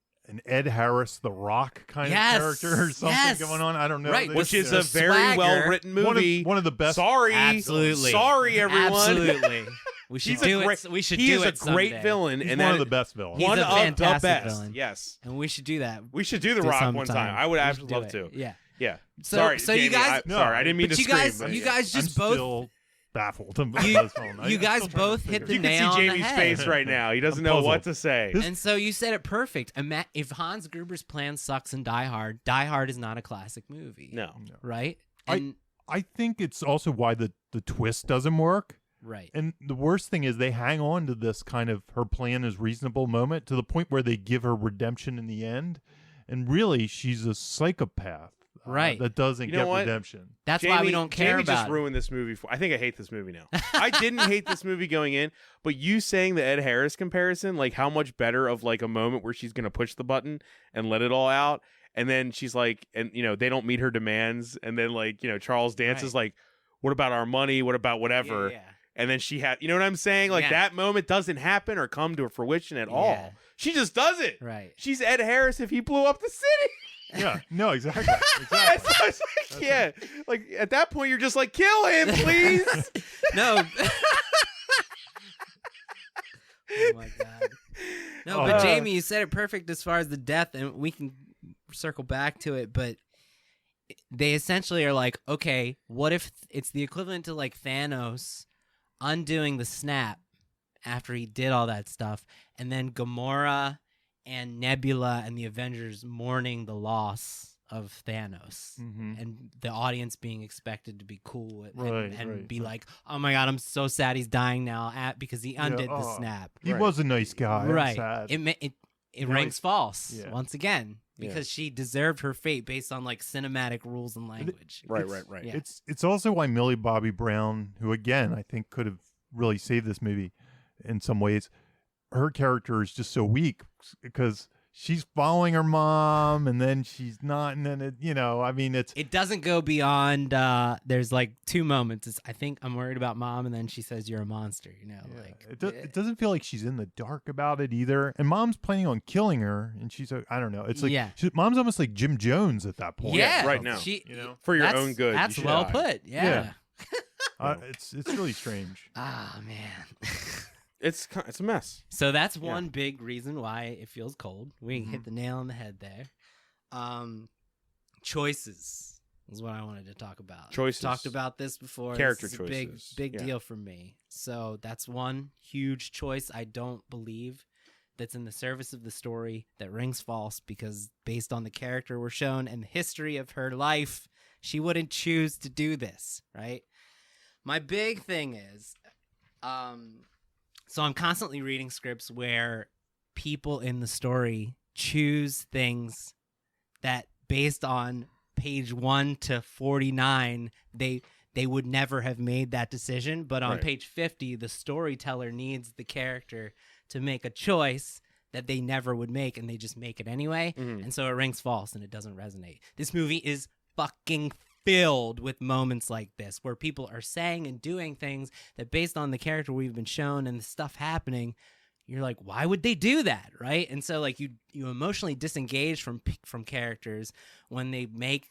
Ed Harris, The Rock kind Yes, of character or something yes. going on. I don't know. Right, They- which is the a very swagger- well written movie. One of the best. Sorry, Absolutely. sorry, everyone. Absolutely. We should He's do a great, it. We should he do is it a great someday. villain, He's and one that of the best villains. He's one a of the fantastic best. villain. Yes, And we should do that. we should do the to Rock some one time. I would We should absolutely do love it. to. Yeah. Yeah. So sorry, so you Jamie, guys No, sorry, I didn't mean but to you scream. guys but you yeah. guys I'm just both still baffled. you guys still trying both to hit figure the You it can nail see on the Jamie's head. face right now. He doesn't I'm know what puzzled. to say. And so you said it perfect. If Hans Gruber's plan sucks in Die Hard, Die Hard is not a classic movie. No. Right? I- And I think it's also why the twist doesn't work. right. And the worst thing is they hang on to this kind of her plan is reasonable moment to the point where they give her redemption in the end. And really, she's a psychopath. Right. That doesn't You know get what? redemption. That's why we don't care Jamie about just it. ruined this movie. I think I hate this movie now. I didn't hate this movie going in, but you saying the Ed Harris comparison, like how much better of like a moment where she's gonna push the button and let it all out, and then she's like, and they don't meet her demands, and then like Charles Dance is like, what about our money? What about whatever? Yeah. And then she had, you know what I'm saying? Like Yeah. that moment doesn't happen or come to fruition at all. Yeah. She just does it. Right. She's Ed Harris if he blew up the city. Yeah. No, exactly. That's what I was like, yeah. Like at that point, you're just like, kill him, please. No. Oh my god. No, Oh. but Jamie, you said it perfect as far as the death, and we can circle back to it, but they essentially are like, okay, what if it's the equivalent to like Thanos undoing the snap after he did all that stuff, and then Gamora and Nebula and the Avengers mourning the loss of Thanos, Mhm. and the audience being expected to be cool with, Right, and right, be right. like, oh my god, I'm so sad he's dying now because he undid the oh. snap. He Right. was a nice guy. I'm Right. sad. It Yeah, rings false yeah. once again Yeah. because she deserved her fate based on like cinematic rules and language. Right, It's- right. Yeah. It's also why Millie Bobby Brown, who again I think could have really saved this movie in some ways, her character is just so weak because she's following her mom, and then she's not, and then It doesn't go beyond. There's like 2 moments. It's, I think I'm worried about mom, and then she says you're a monster. it doesn't feel like she's in the dark about it either. And mom's planning on killing her, and she's I don't know. It's like mom's almost like Jim Jones at that point. Yeah, right now. For your own good. That's you well should. put. Yeah. It's really strange. Ah, man. It's a mess. So that's one big reason why it feels cold. We hit the nail on the head there. Choices is what I wanted to talk about. Choices. Talked about this before. Character this is choices. A big deal for me. So that's one huge choice I don't believe that's in the service of the story, that rings false, because based on the character we're shown and the history of her life, she wouldn't choose to do this, right? My big thing is, so I'm constantly reading scripts where people in the story choose things that, based on page 1 to 49, they would never have made that decision. But on page 50, the storyteller needs the character to make a choice that they never would make, and they just make it anyway. And so it rings false and it doesn't resonate. This movie is fucking filled with moments like this, where people are saying and doing things that, based on the character we've been shown and the stuff happening, you're like, why would they do that, right? And so like you emotionally disengage from characters when they make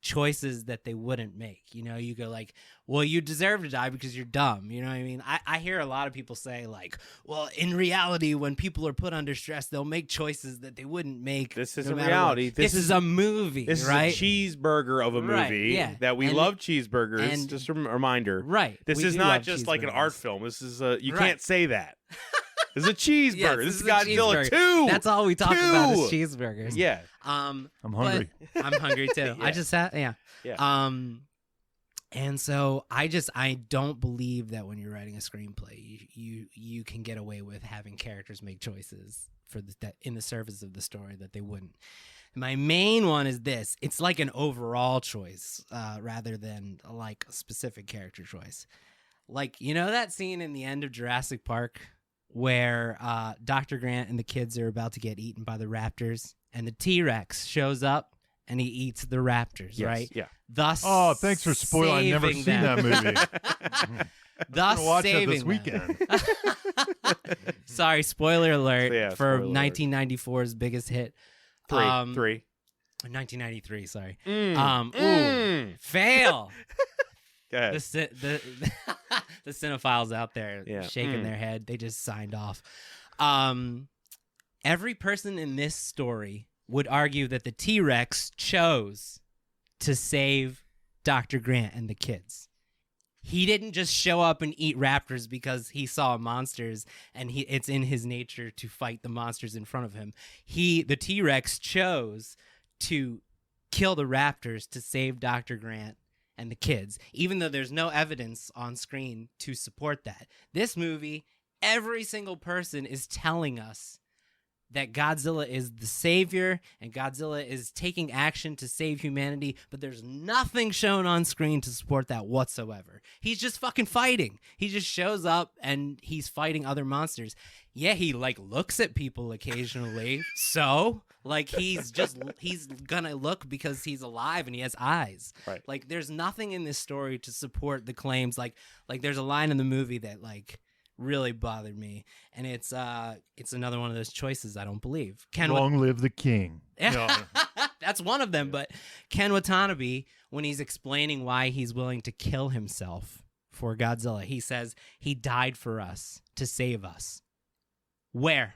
choices that they wouldn't make. You go like, well, you deserve to die because you're dumb. You know what I mean? I hear a lot of people say like, well, in reality, when people are put under stress, they'll make choices that they wouldn't make. This isn't reality. This is a movie. This right? is a cheeseburger of a movie that we love cheeseburgers. and- Just a reminder. Right. This We is do not love just like an art cheeseburgers. film. This is you Right. can't say that. This is a cheeseburger. Yes, this is a Godzilla cheeseburger. 2. That's all we talk about is cheeseburgers. Yeah. I'm hungry. But I'm hungry too. I just had Yeah. And so I don't believe that when you're writing a screenplay, you can get away with having characters make choices that in the service of the story that they wouldn't. My main one is this: it's like an overall choice rather than like a specific character choice. Like, that scene in the end of Jurassic Park where Dr. Grant and the kids are about to get eaten by the raptors, and the T-Rex shows up and he eats the raptors, Yes, right? yeah. Thus, Oh, thanks for spoiling. I've never saving seen them. that movie. Thus I'm gonna watch that saving this them. weekend. Sorry, spoiler alert Yeah, for spoiler alert. 1994's biggest hit. Three. 1993, sorry. Mm. Fail. Go ahead. The cinephiles out there shaking their head. They just signed off. Every person in this story would argue that the T-Rex chose to save Dr. Grant and the kids. He didn't just show up and eat raptors because he saw monsters and it's in his nature to fight the monsters in front of him. The T-Rex chose to kill the raptors to save Dr. Grant and the kids, even though there's no evidence on screen to support that. This movie, every single person is telling us that Godzilla is the savior and Godzilla is taking action to save humanity, but there's nothing shown on screen to support that whatsoever. He's just fucking fighting. He just shows up and he's fighting other monsters. Yeah, he like looks at people occasionally. So, like he's gonna look because he's alive and he has eyes. Right. Like there's nothing in this story to support the claims. Like there's a line in the movie that like really bothered me, and it's another one of those choices I don't believe. Long live the king. No. That's one of them. But Ken Watanabe, when he's explaining why he's willing to kill himself for Godzilla, he says he died for us to save us. Where?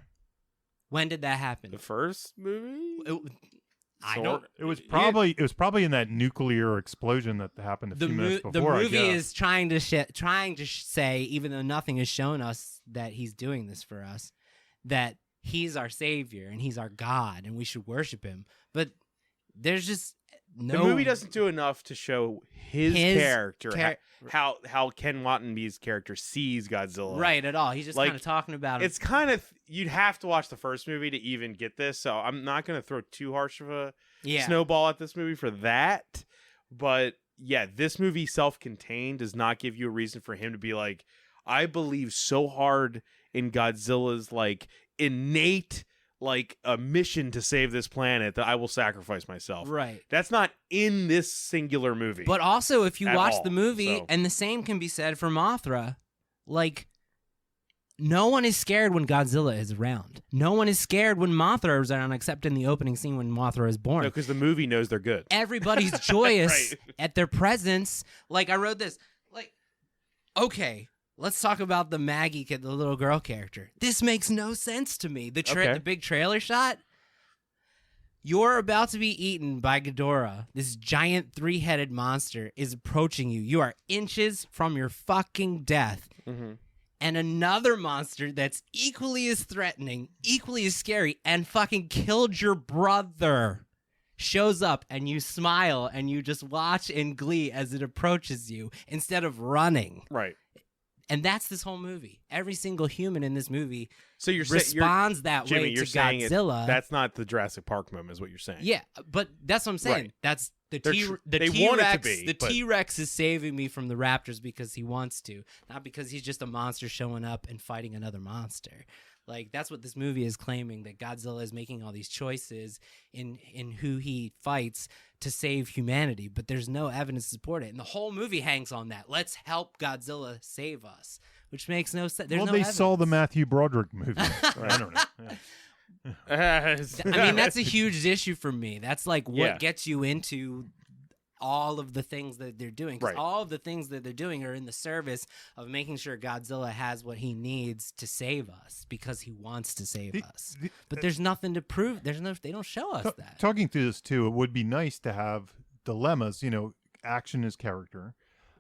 When did that happen? The first movie? I don't. It was probably in that nuclear explosion that happened a few minutes before. The movie I guess. is trying to say, even though nothing has shown us that he's doing this for us, that he's our savior and he's our God and we should worship him. But there's just no. The movie doesn't do enough to show his character, how Ken Watanabe's character sees Godzilla. Right, at all. He's just Like, kind of talking about him. It's kind of, you'd have to watch the first movie to even get this, so I'm not going to throw too harsh of a snowball at this movie for that. But yeah, this movie self-contained does not give you a reason for him to be like, I believe so hard in Godzilla's like innate like a mission to save this planet that I will sacrifice myself. Right. That's not in this singular movie. But also, if you At watch all, the movie, so. and the same can be said for Mothra, like, no one is scared when Godzilla is around. No one is scared when Mothra is around, except in the opening scene when Mothra is born. No, because the movie knows they're good. Everybody's joyous Right. at their presence. Like, I wrote this. Like, okay, let's talk about the Maggie kid, the little girl character. This makes no sense to me. The big trailer shot. You're about to be eaten by Ghidorah. This giant 3-headed monster is approaching you. You are inches from your fucking death. Mm-hmm. And another monster that's equally as threatening, equally as scary, and fucking killed your brother shows up, and you smile and you just watch in glee as it approaches you instead of running. Right. And that's this whole movie. Every single human in this movie So you're responds that Jimmy, way you're to saying Godzilla. that's not the Jurassic Park moment, is what you're saying. Yeah, but that's what I'm saying. Right. That's the They're they want it to be, The but- T-Rex is saving me from the raptors because he wants to, not because he's just a monster showing up and fighting another monster. Like, that's what this movie is claiming, that Godzilla is making all these choices in who he fights to save humanity, but there's no evidence to support it. And the whole movie hangs on that. Let's help Godzilla save us, which makes no sense. There's well, no they evidence. saw the Matthew Broderick movie. I don't know. Yeah. I mean, that's a huge issue for me. That's like what Yeah. gets you into all of the things that they're doing. 'Cause Right. all of the things that they're doing are in the service of making sure Godzilla has what he needs to save us because he wants to save us. But there's nothing to prove. They don't show us that. Talking through this too, it would be nice to have dilemmas. You know, action is character,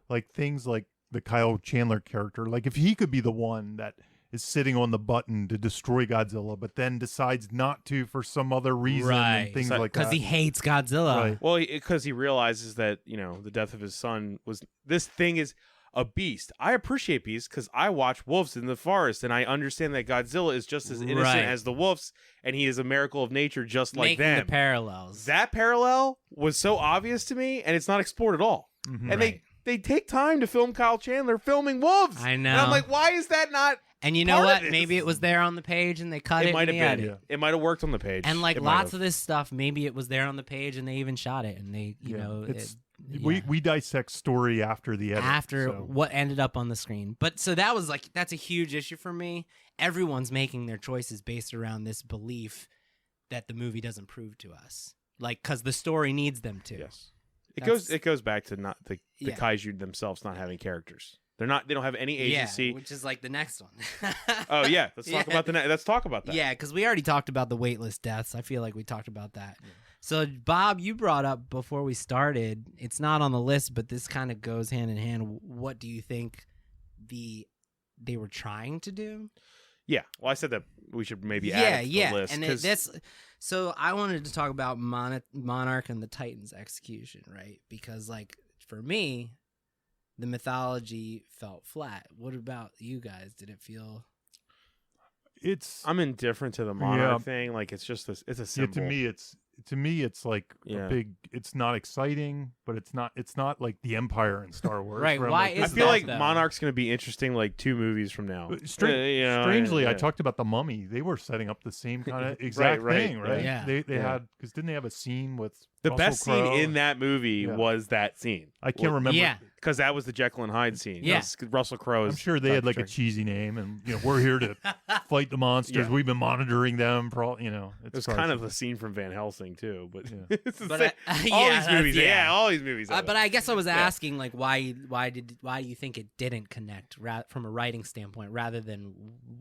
like things like the Kyle Chandler character. Like if he could be the one that is sitting on the button to destroy Godzilla, but then decides not to for some other reason and things like that. Because he hates Godzilla. Right. Well, because he realizes that, you know, the death of his son was, this thing is a beast. I appreciate beasts because I watch wolves in the forest, and I understand that Godzilla is just as innocent Right. as the wolves, and he is a miracle of nature just like Making them. the parallels. That parallel was so obvious to me, and it's not explored at all. Mhm. And Right. they take time to film Kyle Chandler filming wolves. I know. And I'm like, why is that not? And you know part of what? this. Maybe it was there on the page and they cut it. It might and have they been. added it. It might have worked on the page. And like It might lots have. of this stuff, maybe it was there on the page and they even shot it and they, you Yeah. know, It's- yeah. we dissect story after the edit. after so. what ended up on the screen. But so that was like, that's a huge issue for me. Everyone's making their choices based around this belief that the movie doesn't prove to us, like, because the story needs them to. Yes. It That's- goes back to not the Yeah. kaiju themselves not having characters. They don't have any agency. Yeah, which is like the next one. Oh yeah, let's talk Yeah. about let's talk about that. Yeah, because we already talked about the waitlist deaths. I feel like we talked about that. So, Bob, you brought up before we started, it's not on the list, but this kind of goes hand in hand. What do you think they were trying to do? Yeah. Well, I said that we should maybe add it to the list. And 'cause- that's so I wanted to talk about Monarch and the Titans execution, right? Because, like, for me, the mythology felt flat. What about you guys? Did it feel? It's I'm indifferent to the monarch thing. Like it's just this. It's a yeah, symbol. to me it's like Yeah. a big. It's not exciting, but it's not like the Empire in Star Wars. Right, where I'm why like, is I this feel that, like though? Monarch's going to be interesting like 2 movies from now. Strangely, I yeah. talked about the Mummy. They were setting up the same kind of exact right, thing, right? yeah. They Yeah. had because didn't they have a scene with The Russell best scene Crowe? in that movie Yeah. was that scene. I can't remember. Yeah. Because that was the Jekyll and Hyde scene. Yeah. Russell Crowe. I'm sure they had like a cheesy name, and we're here to fight the monsters. Yeah. We've been monitoring them for all. It was kind of the scene from Van Helsing too, but Yeah. it's the But same. all yeah, these movies, that's- yeah, all these movies. have But that. I guess I was asking, like, why do you think it didn't connect from a writing standpoint, rather than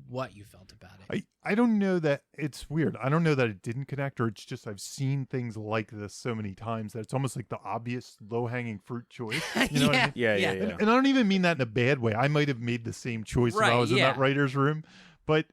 what you felt about it? I don't know that it's weird. I don't know that it didn't connect, or it's just I've seen things like this so many times that it's almost like the obvious low hanging fruit choice. You know what I mean? Yeah. And I don't even mean that in a bad way. I might have made the same choice if I Right, was in that yeah. writer's room, but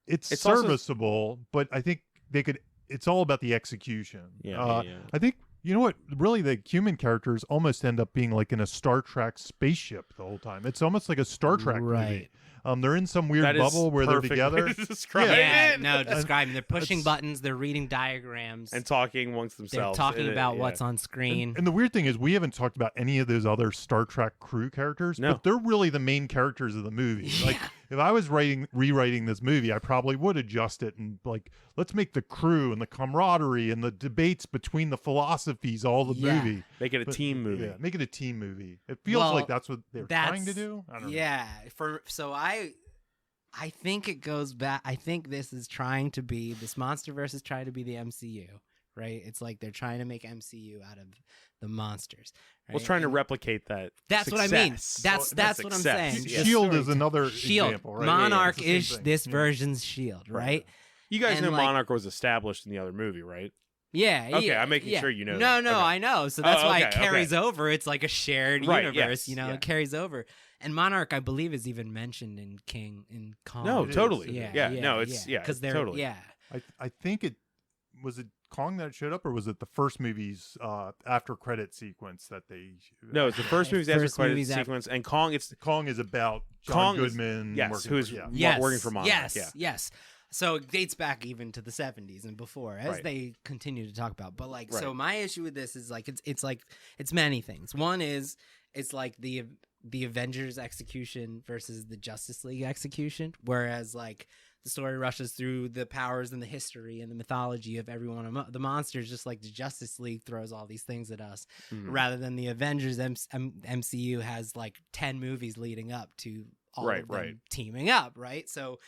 it's It's also- serviceable. But I think they could. It's all about the execution. Yeah. I think you know what? Really, the human characters almost end up being like in a Star Trek spaceship the whole time. It's almost like a Star Trek movie. Right. They're in some weird That is bubble where they're perfect together. way to describe Yeah, it. no, describing. They're pushing That's- buttons. They're reading diagrams. And talking amongst they're themselves. talking about yeah. what's on screen. And the weird thing is, we haven't talked about any of those other Star Trek crew characters, No. but they're really the main characters of the movie. Like, if I was rewriting this movie, I probably would adjust it and like, let's make the crew and the camaraderie and the debates between the philosophies all the Yeah. movie. Make it a But- team movie. Yeah, make it a team movie. It feels Well, like that's what they're trying to do. I don't know. Yeah, I think it goes back. I think this MonsterVerse is trying to be the MCU, right? It's like they're trying to make MCU out of the monsters. Right? Well, it's trying to And replicate that. That's what I mean. success. That's what I'm success. saying. Yeah. Shield The is story- another Shield, example, right? Monarch Yeah, it's is the same this thing. version's Shield, right? You guys And, know like- Monarch was established in the other movie, right? Yeah. Okay, yeah, I'm making yeah. sure you know No, that. no, Okay. I know. So that's why it okay, carries over. It's like a shared Right, universe, yes, yeah. It carries over. And Monarch, I believe, is even mentioned in Kong. No, It is. totally. Yeah, No, it's because they're totally. I think it was it Kong that showed up, or was it the first movie's after credit sequence that they? No, it's the first movie's after First credit movie's after- sequence, and Kong. It's Kong is about John Kong is- Goodman. yes, working who's for, yeah. Yes, working for Monarch. Yes, yeah. yes. So it dates back even to the 70s and before, as Right. they continue to talk about. But like, Right. so my issue with this is like it's many things. One is it's like the Avengers execution versus the Justice League execution, whereas like the story rushes through the powers and the history and the mythology of every one of the monsters, just like the Justice League throws all these things at us, Mhm. rather than the Avengers MCU has like 10 movies leading up to all Right, of them right. teaming up, right? So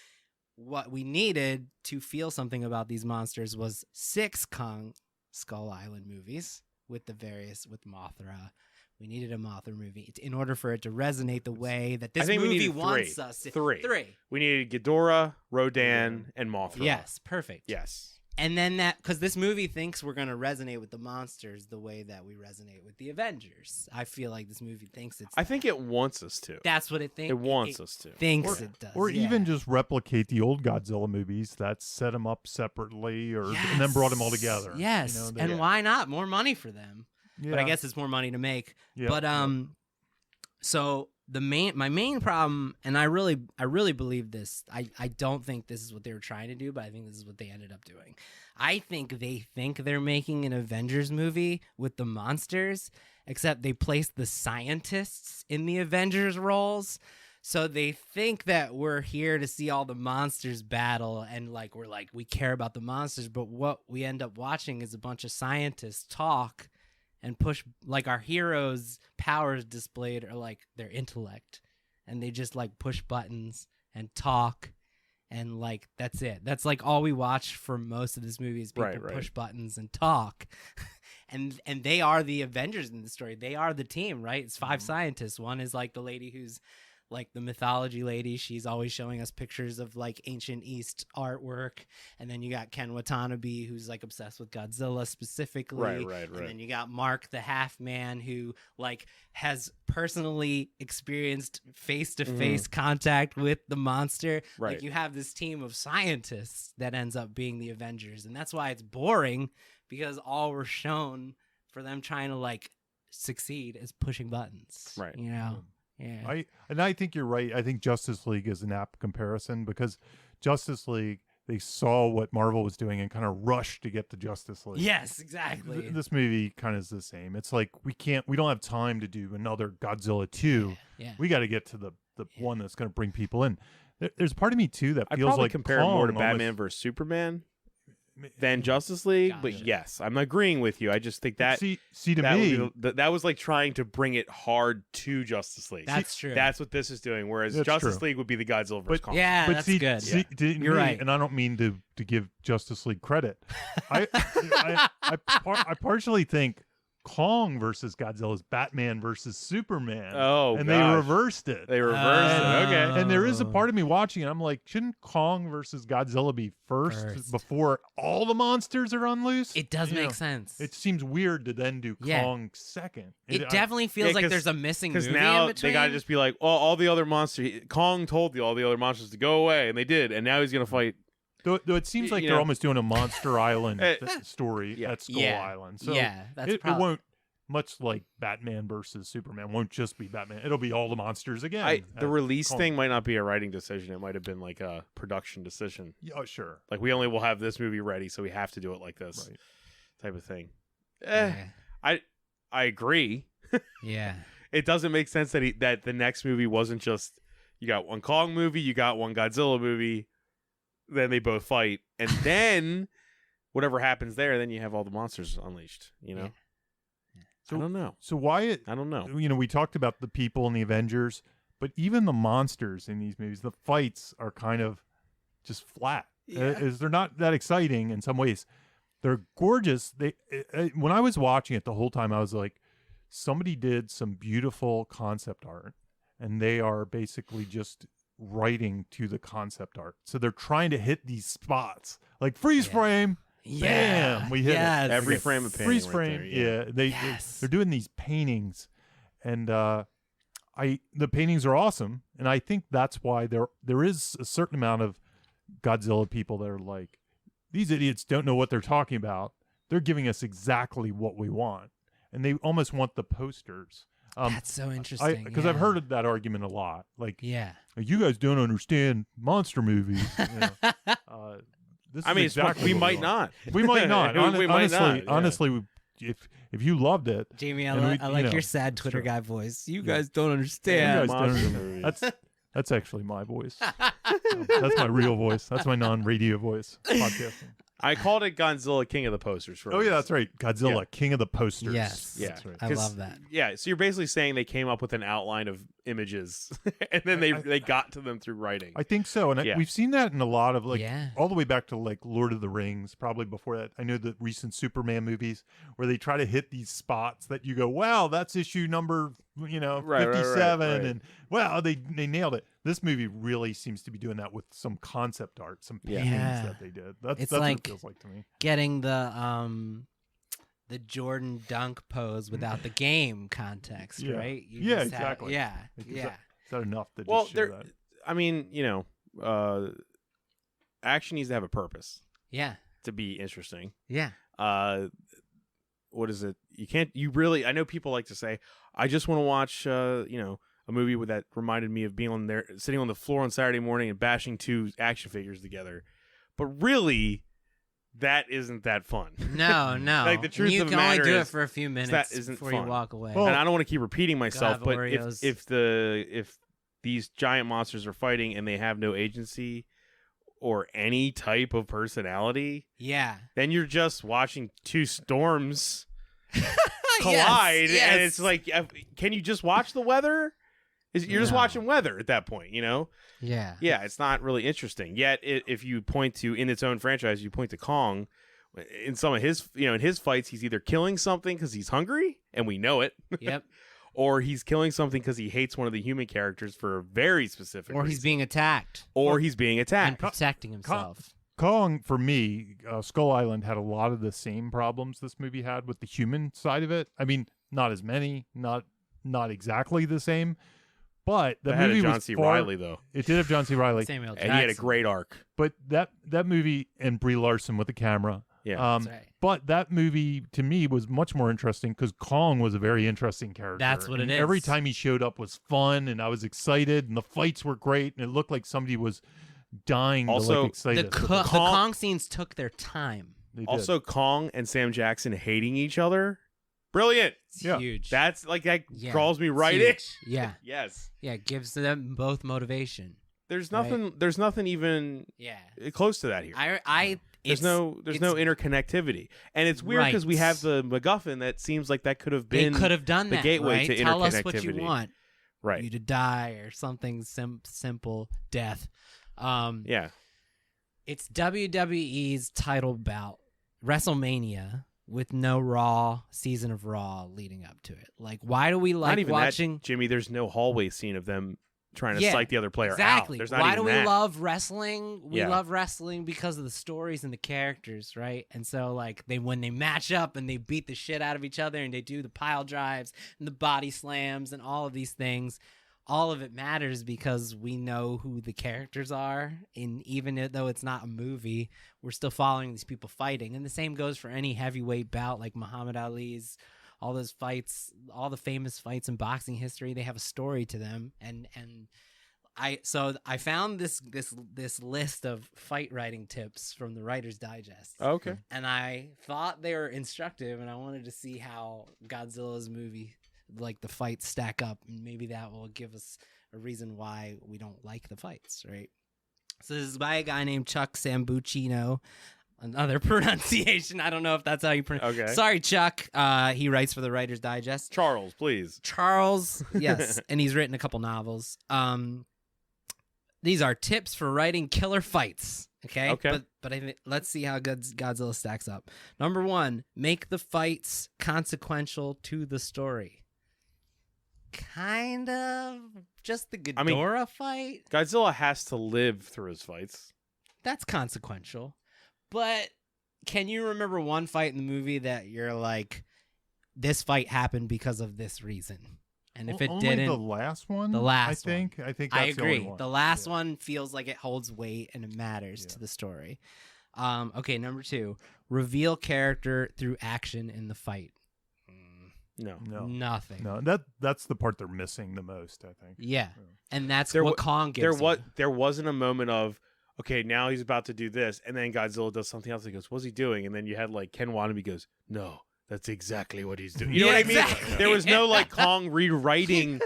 what we needed to feel something about these monsters was 6 Kong Skull Island movies with Mothra. We needed a Mothra movie in order for it to resonate the way that I this think we movie needed wants us to. Three. We needed Ghidorah, Rodan, and Mothra. Yes, perfect. Yes. And then because this movie thinks we're going to resonate with the monsters the way that we resonate with the Avengers. I feel like this movie thinks it's. I think it wants us to. That's what it thinks. It wants us to. Thinks it does. Or yeah. even just replicate the old Godzilla movies that set them up separately, and then brought them all together. Yes, You know, they- and why not? More money for them. yeah. But I guess it's more money to make. Yeah. But so my main problem, and I really believe this. I don't think this is what they were trying to do, but I think this is what they ended up doing. I think they think they're making an Avengers movie with the monsters, except they placed the scientists in the Avengers roles. So they think that we're here to see all the monsters battle, and we care about the monsters, but what we end up watching is a bunch of scientists talk and push, like, our heroes' powers displayed are like their intellect, and they just like push buttons and talk, and like that's it. That's like all we watch for most of this movie is people Right. push buttons and talk. and they are the Avengers in the story. They are the team, right? It's 5 scientists. One is like the lady who's like the mythology lady. She's always showing us pictures of like ancient East artwork. And then you got Ken Watanabe, who's like obsessed with Godzilla specifically. Right. And then you got Mark the Half Man, who like has personally experienced face-to-face contact with the monster. Right. Like you have this team of scientists that ends up being the Avengers. And that's why it's boring, because all we're shown for them trying to like succeed is pushing buttons. Right. You know? Yeah. I think you're right. I think Justice League is an apt comparison, because Justice League, they saw what Marvel was doing and kind of rushed to get the Justice League. Yes, exactly. This movie kind of is the same. It's like we don't have time to do another Godzilla 2. Yeah. We got to get to the one that's going to bring people in. There's part of me too that I'd feels probably like compare it more to Kong Batman almost- versus Superman than Justice League, but Gotcha. yes, I'm agreeing with you. I just think that see to that, me would be, that was like trying to bring it hard to Justice League. That's true. That's what this is doing. Whereas That's Justice true. League would be the Godzilla versus But- Kong. Yeah, but that's see, good. see, to You're me, right. and I don't mean to give Justice League credit. I partially think Kong versus Godzilla is Batman versus Superman. Oh, and gosh. they reversed it. They reversed it. Okay. And there is a part of me watching it. I'm like, shouldn't Kong versus Godzilla be first before all the monsters are unloosed? It does You make know, sense. It seems weird to then do Yeah. Kong second. It definitely feels like 'cause- there's a missing movie Because now in between. they gotta just be like, well, all the other monsters. Kong told all the other monsters to go away, and they did. And now he's gonna fight. Though it seems like you they're know. almost doing a Monster Island story Yeah. at Skull Yeah. Island. So yeah, that's it probably won't. much like Batman versus Superman won't just be Batman. It'll be all the monsters again. The release thing might not be a writing decision. It might have been like a production decision. Oh, sure. Like we only will have this movie ready, so we have to do it like this, Right. type of thing. Yeah. I agree. Yeah. It doesn't make sense that that the next movie wasn't just you got one Kong movie, you got one Godzilla movie, then they both fight, and then whatever happens there, then you have all the monsters unleashed. You know. Yeah. I don't know. So why I don't know. we talked about the people in the Avengers, but even the monsters in these movies, the fights are kind of just flat. They're not that exciting in some ways. They're gorgeous. When I was watching it the whole time, I was like, somebody did some beautiful concept art, and they are basically just writing to the concept art. So they're trying to hit these spots, like freeze frame. Bam! We hit it. Every frame of painting. Freeze right frame. there, Yeah, they're doing these paintings, and the paintings are awesome, and I think that's why there is a certain amount of Godzilla people that are like, these idiots don't know what they're talking about. They're giving us exactly what we want, and they almost want the posters. That's so interesting. Because I've heard of that argument a lot. Like, yeah, you guys don't understand monster movies. You know? This I is mean, exactly we what might want. not. We might not. We might not, yeah. Honestly, if you loved it, Jamie, and I like your sad Twitter guy voice. You guys don't you understand. guys don't monster understand. movies. That's actually my voice. That's my real voice. That's my non-radio voice. Podcasting. I called it Godzilla King of the Posters. For a Oh yeah, reason. that's right. Godzilla, Yeah. King of the Posters. Yes. Yeah. That's right. I love that. Yeah, so you're basically saying they came up with an outline of images, and then they got to them through writing. I think so, and Yeah. we've seen that in a lot of Yeah. all the way back to like Lord of the Rings. Probably before that, I know the recent Superman movies where they try to hit these spots that you go, "Wow, that's issue number Right, 57," right. and wow, they nailed it. This movie really seems to be doing that with some concept art, some paintings Yeah. that they did. That's It's what like- it feels like to me. Getting the Jordan dunk pose without the game context, Yeah. right? You Yeah, just have- exactly. yeah, Like, yeah. Is that enough to just Well, show that? I mean, action needs to have a purpose Yeah. to be interesting. Yeah. What is it? I know people like to say, I just want to watch, a movie that reminded me of being sitting on the floor on Saturday morning and bashing two action figures together. But really, that isn't that fun. No. Like, the truth you of the can only matter do it is for a few minutes that isn't before fun. you walk away. Well, And I don't want to keep repeating myself, have but Oreos. if these giant monsters are fighting and they have no agency or any type of personality, yeah. then you're just watching two storms collide, Yes. and it's like, can you just watch the weather? You're just No. watching weather at that point, Yeah. Yeah, it's not really interesting. Yet, if you point to, in its own franchise, you point to Kong, in some of his, in his fights, he's either killing something because he's hungry, and we know it, Yep. or he's killing something because he hates one of the human characters for a very specific Or he's reason. being attacked Or he's being and attacked. protecting himself. Kong, for me, Skull Island had a lot of the same problems this movie had with the human side of it. I mean, not as many, not exactly the same, but the That had a movie John was C. far- Had though, It did have John C. Reilly, Samuel and he had a Jackson. great arc. but that movie and Brie Larson with the camera. Yeah. That's right. But that movie to me was much more interesting because Kong was a very interesting character. That's what it And is. Every time he showed up was fun, and I was excited, and the fights were great, and it looked like somebody was dying to Also, like excite The, us. the Kong- Kong scenes took their time. They did. Also, Kong and Sam Jackson hating each other, brilliant. It's Yeah. huge. That Yeah, draws me it's right in. huge. Yeah. Yes. Yeah. It gives them both motivation. There's Right. nothing. There's nothing even Yeah. close to that here. There's no interconnectivity, and it's weird because we Right. have the MacGuffin that seems like that could have They been could have done the that. gateway right? to Tell us what you interconnectivity. want. right. You to die or something simple death. Yeah, It's WWE's title bout, WrestleMania, with no Raw season of Raw leading up to it. Like, why do we not like even watching? that, Jimmy. There's no hallway scene of them trying to Yeah, psych the other player Exactly. out. There's not Why even do we that. love wrestling? We Yeah. love wrestling because of the stories and the characters, right? And so, like, when they match up and they beat the shit out of each other and they do the pile drives and the body slams and all of these things, all of it matters because we know who the characters are. And even though it's not a movie, we're still following these people fighting. And the same goes for any heavyweight bout like Muhammad Ali's all those fights, all the famous fights in boxing history, they have a story to them. And I found this list of fight writing tips from the Writer's Digest. Okay. And I thought they were instructive, and I wanted to see how Godzilla's movie, like the fights, stack up, and maybe that will give us a reason why we don't like the fights, right? So this is by a guy named Chuck Sambucino. Another pronunciation. I don't know if that's how you pronounce. Okay. Sorry, Chuck. He writes for the Writer's Digest. Charles, please. Charles, yes, and he's written a couple novels. These are tips for writing killer fights. Okay. Okay. But I think, let's see how Godzilla stacks up. Number 1, make the fights consequential to the story. Kind of. Just the Ghidorah fight. Godzilla has to live through his fights. That's consequential. But can you remember one fight in the movie that you're like, this fight happened because of this reason? And if it only didn't, the last one. I think that's I the agree. only one. The last one feels like it holds weight and it matters to the story. Okay, number 2, reveal character through action in the fight. No. Nothing. No, that's the part they're missing the most, I think. Yeah, and that's There what Kong gives. There wasn't a moment of, okay, now he's about to do this, and then Godzilla does something else. He goes, "What's he doing?" And then you had like Ken Watanabe goes, "No, that's exactly what he's doing." You know what I mean? Exactly. There was no like Kong rewriting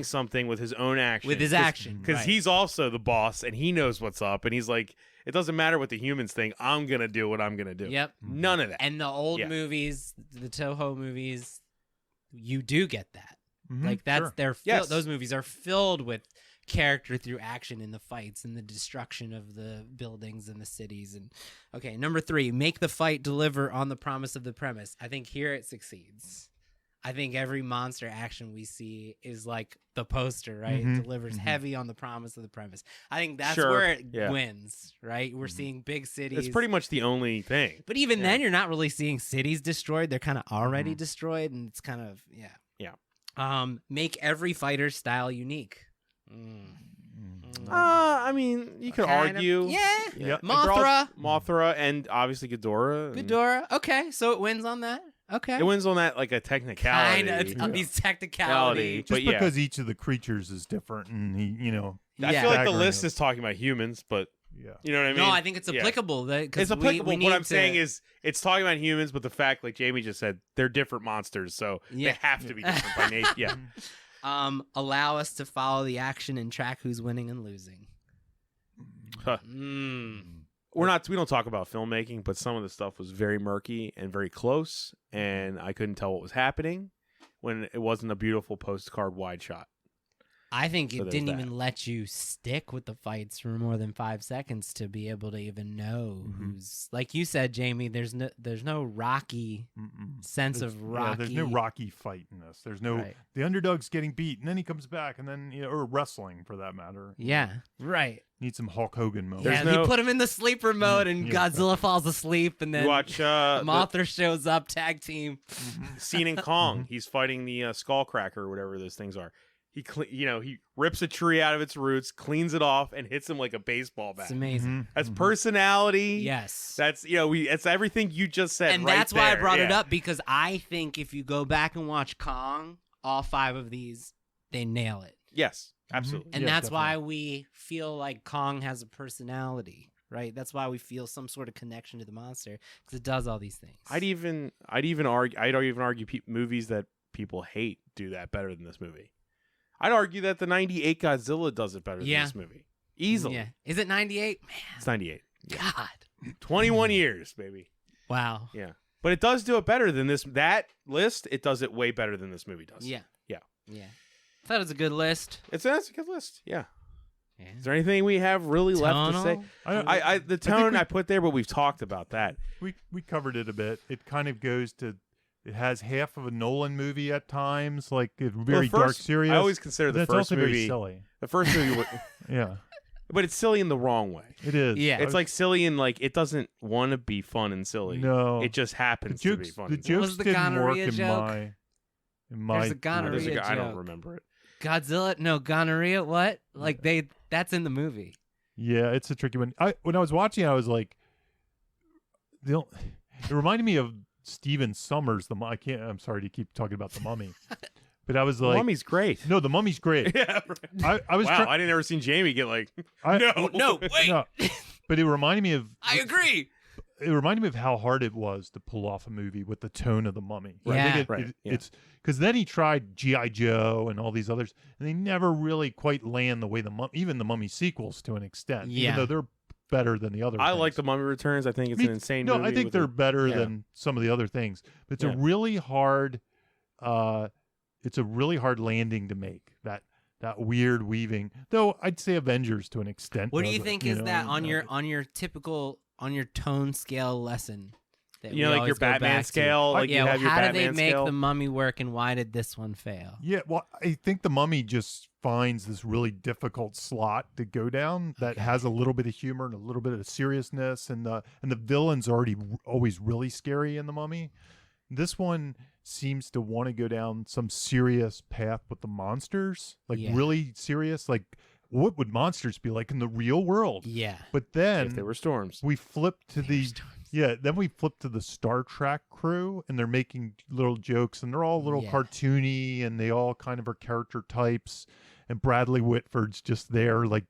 something with his own action. With his action, because right. he's also the boss and he knows what's up, and he's like, it doesn't matter what the humans think. I'm gonna do what I'm gonna do. Yep. None of that. And the old movies, the Toho movies, you do get that. Mhm, Like that's sure. those movies are filled with character through action in the fights and the destruction of the buildings and the cities. And okay, number 3, make the fight deliver on the promise of the premise. I think here it succeeds. I think every monster action we see is like the poster, right? Mhm, It delivers mhm. heavy on the promise of the premise. I think that's Sure, where it yeah. wins, right? We're seeing big cities. It's pretty much the only thing. But even Yeah. then, you're not really seeing cities destroyed. They're kind of already Mhm. destroyed, and it's kind of Yeah. Make every fighter's style unique. I mean, you could Kind of. argue. Yeah. Yep. Mothra, and obviously Ghidorah. and Ghidorah. Okay, so it wins on that. Okay. It wins on that like a technicality. Kind of these Technicality. technicalities. Just But yeah. because each of the creatures is different, and I feel like the Staggering list it. is talking about humans, but yeah. you know what I mean? No, I think it's Yeah. applicable. It's applicable. What I'm saying is, it's talking about humans, but the fact, like Jamie just said, they're different monsters, so Yeah. they have to be different by nature. Yeah. allow us to follow the action and track who's winning and losing. Huh. Mm. We don't talk about filmmaking, but some of the stuff was very murky and very close, and I couldn't tell what was happening when it wasn't a beautiful postcard wide shot. I think So it there's didn't that. even let you stick with the fights for more than 5 seconds to be able to even know who's, like you said, Jamie. There's no Rocky sense of Rocky. Yeah, there's no Rocky fight in this. There's no Right. the underdog's getting beat and then he comes back and then or wrestling for that matter. Yeah, right. Need some Hulk Hogan moments. There's Yeah, no- he put him in the sleeper mode, and Yeah. Godzilla falls asleep, and then You watch Mothra shows up, tag team. the scene in Kong. He's fighting the Skullcracker or whatever those things are. He rips a tree out of its roots, cleans it off, and hits him like a baseball bat. It's amazing. That's personality. Yes. That's it's everything you just said. And right that's why I there. brought it Yeah. up, because I think if you go back and watch Kong, all 5 of these, they nail it. Yes, absolutely. And Yeah, that's why we feel like Kong has a personality, right? That's why we feel some sort of connection to the monster, because it does all these things. I'd even argue movies that people hate do that better than this movie. I'd argue that the '98 Godzilla does it better than this movie, easily. Yeah. Is it 98? Man, It's '98. Yeah. God. 21 years, baby. Wow. Yeah, but it does do it better than this. That list, it does it way better than this movie does. Yeah. Yeah. Yeah. I thought it was a good list. That's a good list. Yeah. Yeah. Is there anything we have really left to say? Tonal? The tone I put there, but we've talked about that. We covered it a bit. It kind of goes to it has half of a Nolan movie at times, like a very dark, serious. I always consider the That's first also movie very silly. The first movie, Yeah, but it's silly in the wrong way. it is. Yeah. It's like silly and like it doesn't want to be fun and silly. No. It just the happens to be jokes. fun. The and silly. What was jokes the didn't work gonorrhea in joke? my. There's a gonorrhea I don't joke. remember it. Godzilla? No, gonorrhea? What? Like that's in the movie. Yeah, it's a tricky one. When I was watching, I was like, it reminded me of Stephen Sommers, I'm sorry to keep talking about the Mummy, but I was like, Mummy's great. no, the Mummy's great. Yeah. I was Wow, I didn't ever seen Jamie get like, no. No, wait. no, but it reminded me of I agree. it reminded me of how hard it was to pull off a movie with the tone of the Mummy. Right. I think Right, yeah. it's because then he tried G.I. Joe and all these others, and they never really quite land the way even the Mummy sequels to an extent, Yeah. even though they're better than the other I things. like the Mummy Returns. I think it's an insane No, movie. I think with they're a- better yeah. than some of the other things. But it's Yeah. a really hard landing to make. That weird weaving. Though I'd say Avengers to an extent. What do you does it, think is know? that on your typical tone scale lesson? That You know, we like your always go Batman back to? scale. Like Yeah, you have your how Batman did they make scale. the Mummy work, and why did this one fail? Yeah, well, I think the Mummy just finds this really difficult slot to go down that Okay. has a little bit of humor and a little bit of seriousness, and the villain's always really scary in the Mummy. This one seems to want to go down some serious path with the monsters, like Yeah. really serious. Like, what would monsters be like in the real world? Yeah. But then if there were storms. we flip to the Storms. then we flip to the Star Trek crew, and they're making little jokes, and they're all a little Yeah. cartoony, and they all kind of are character types. And Bradley Whitford's just there, like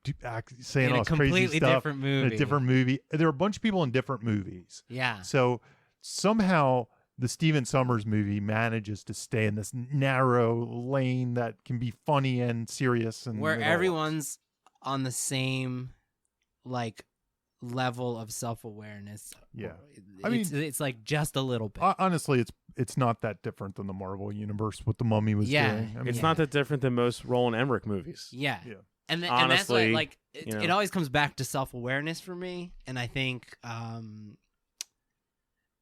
saying In all a this crazy completely stuff different in movie. a different movie. There are a bunch of people in different movies, Yeah. so somehow the Stephen Sommers movie manages to stay in this narrow lane that can be funny and serious, and Where it all works. everyone's on the same like level of self-awareness. Yeah. It's like just a little bit. Honestly, it's not that different than the Marvel universe. What the Mummy was Yeah. doing. I mean, It's Yeah. not that different than most Roland Emmerich movies. Yeah. Yeah. And that's why Honestly, like you know. it always comes back to self-awareness for me, and I think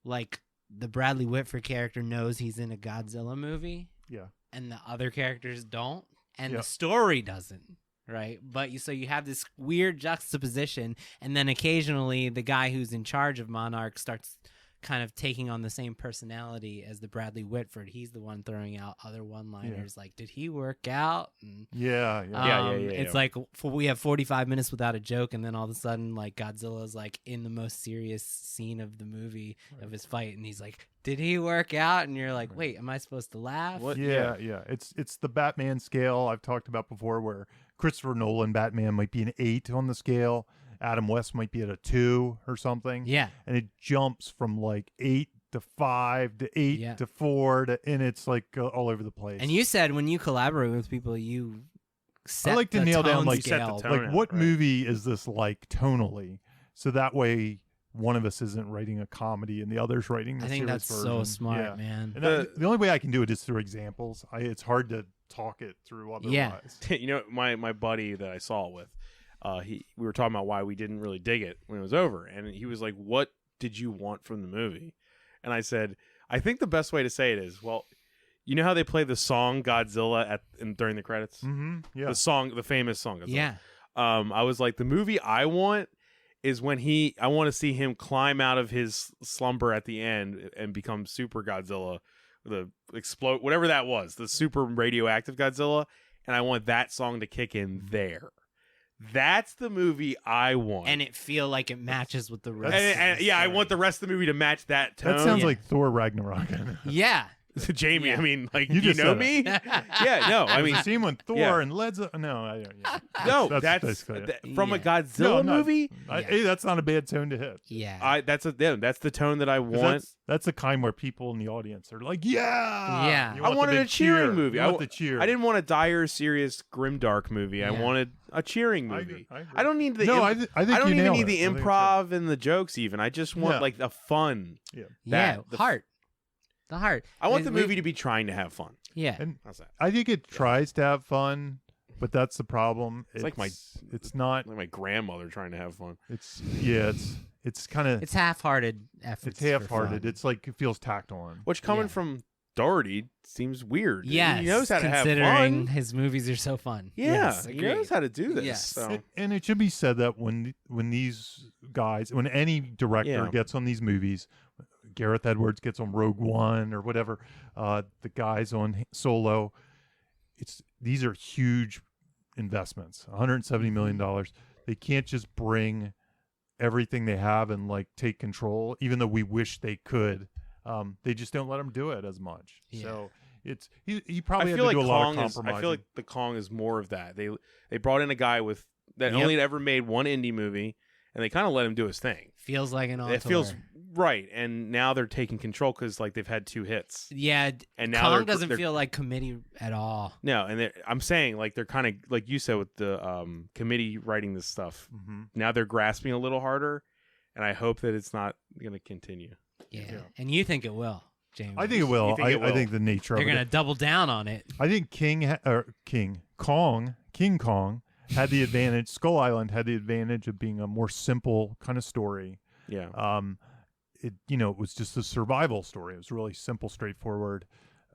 like the Bradley Whitford character knows he's in a Godzilla movie, yeah. and the other characters don't, and Yeah. the story doesn't, right? But you have this weird juxtaposition, and then occasionally the guy who's in charge of Monarch starts kind of taking on the same personality as the Bradley Whitford. He's the one throwing out other one-liners like, "Did he work out?" And Yeah. it's like we have 45 minutes without a joke, and then all of a sudden, like Godzilla's like in the most serious scene of the movie of his fight, and he's like, "Did he work out?" And you're like, "Wait, am I supposed to laugh?" What? Yeah. It's the Batman scale I've talked about before, where Christopher Nolan Batman might be an 8 on the scale. Adam West might be at a 2 or something. Yeah, And it jumps from like 8 to 5 to 8 Yeah. to 4 and it's like all over the place. and you said when you collaborate with people, you set I like to the nail down tone like You set the scale. tone. like out, what right. movie is this like tonally, so that way one of us isn't writing a comedy and the other's writing the I think serious that's so version. smart, Yeah. man. And the only way I can do it is through examples. It's hard to talk it through otherwise. You know, my buddy that I saw it with, we were talking about why we didn't really dig it when it was over, and he was like, "What did you want from the movie?" And I said, "I think the best way to say it is, well, you know how they play the song Godzilla during the credits, Mm-hmm. Yeah. the famous song. Godzilla? Yeah, I was like, the movie I want is when I want to see him climb out of his slumber at the end and become Super Godzilla, the explode, whatever that was, the super radioactive Godzilla, and I want that song to kick in there. That's the movie I want. and it feel like it matches with the rest. And of the yeah, I story. want the rest of the movie to match that tone. That sounds Yeah. like Thor Ragnarok. Yeah, Jamie, Yeah. I mean, like, You you just know said me? Yeah, no, I I mean, mean, scene when Thor yeah. and Led Zeppelin. No, yeah. no, that's basically it. from a Yeah. Godzilla No, I'm not- movie. Yeah. Hey, that's not a bad tone to hit. yeah, That's the tone that I 'Cause want. That's the kind where people in the audience are like, yeah, Yeah. You I want the wanted big a cheering cheer. movie. You I want w- the cheer. I didn't want a dire, serious, grimdark movie. I Yeah. wanted a cheering I movie. agree. I don't need the. No, imp- I think I don't you even nailed need it. the I think it's improv and the jokes. Even I just want Yeah. like the fun. yeah, the- heart, the heart. I want the And we- movie to be trying to have fun. Yeah, And How's that? I think it tries to have fun, but that's the problem. It's like my- It's not. Like my grandmother trying to have fun. It's kind of. it's half-hearted efforts. It's for half-hearted. fun. It's like it feels tacked on. Which coming Yeah. from Dougherty seems weird. Yes, He knows how to have considering fun. his movies are so fun. Yeah, Yes, he agreed. knows how to do this. Yes. So. And it should be said that when these guys, when any director Yeah. gets on these movies, Gareth Edwards gets on Rogue One or whatever, the guys on Solo, these are huge investments, $170 million. They can't just bring everything they have and like take control, even though we wish they could. They just don't let him do it as much. Yeah. So it's he probably I had feel to like do a lot of Kong is. compromising. I feel like the Kong is more of that. They brought in a guy that Yep. only had ever made one indie movie, and they kind of let him do his thing. Feels like an auteur. It feels right, and now they're taking control because like they've had 2 hits, Yeah, and now Kong they're doesn't feel like committee at all. no. And I'm saying like they're kind of like you said with the committee writing this stuff. Mhm. Now they're grasping a little harder, and I hope that it's not going to continue. Yeah. And you think it will, James? I think it will. You think it will? I think the nature they're of gonna it. double down on it. I think King Kong had the advantage. Skull Island had the advantage of being a more simple kind of story. Yeah. It was just a survival story. It was really simple, straightforward.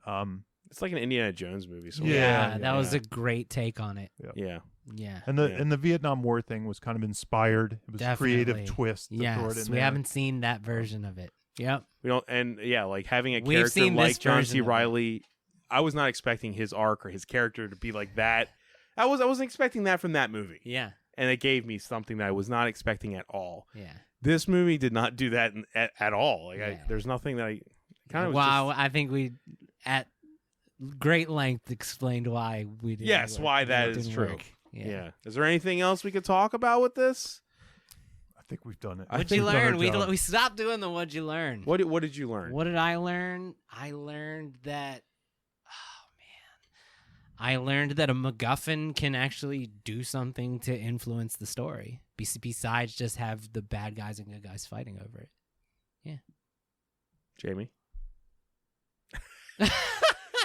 It's like an Indiana Jones movie. So Yeah, that was a great take on it. yeah. Yeah. And the Vietnam War thing was kind of inspired. It was a creative Definitely. twist. To throw it Yes, in we there. haven't seen that version of it. Yep. We don't, and yeah, like having a We've character seen this like John version C. of it. Reilly. I was not expecting his arc or his character to be like that. I wasn't expecting that from that movie, Yeah. and it gave me something that I was not expecting at all. Yeah. This movie did not do that at all. Like Yeah. there's nothing that I kind of. Wow, I think we at great length explained why we did. Yes, why that is true. Yeah. Is there anything else we could talk about with this? I think we've done it. I What'd think you We've done our learn? job. We stopped doing the what'd you learn. What did you learn? What did I learn? I learned that. I learned that a MacGuffin can actually do something to influence the story, besides just have the bad guys and good guys fighting over it. Jamie?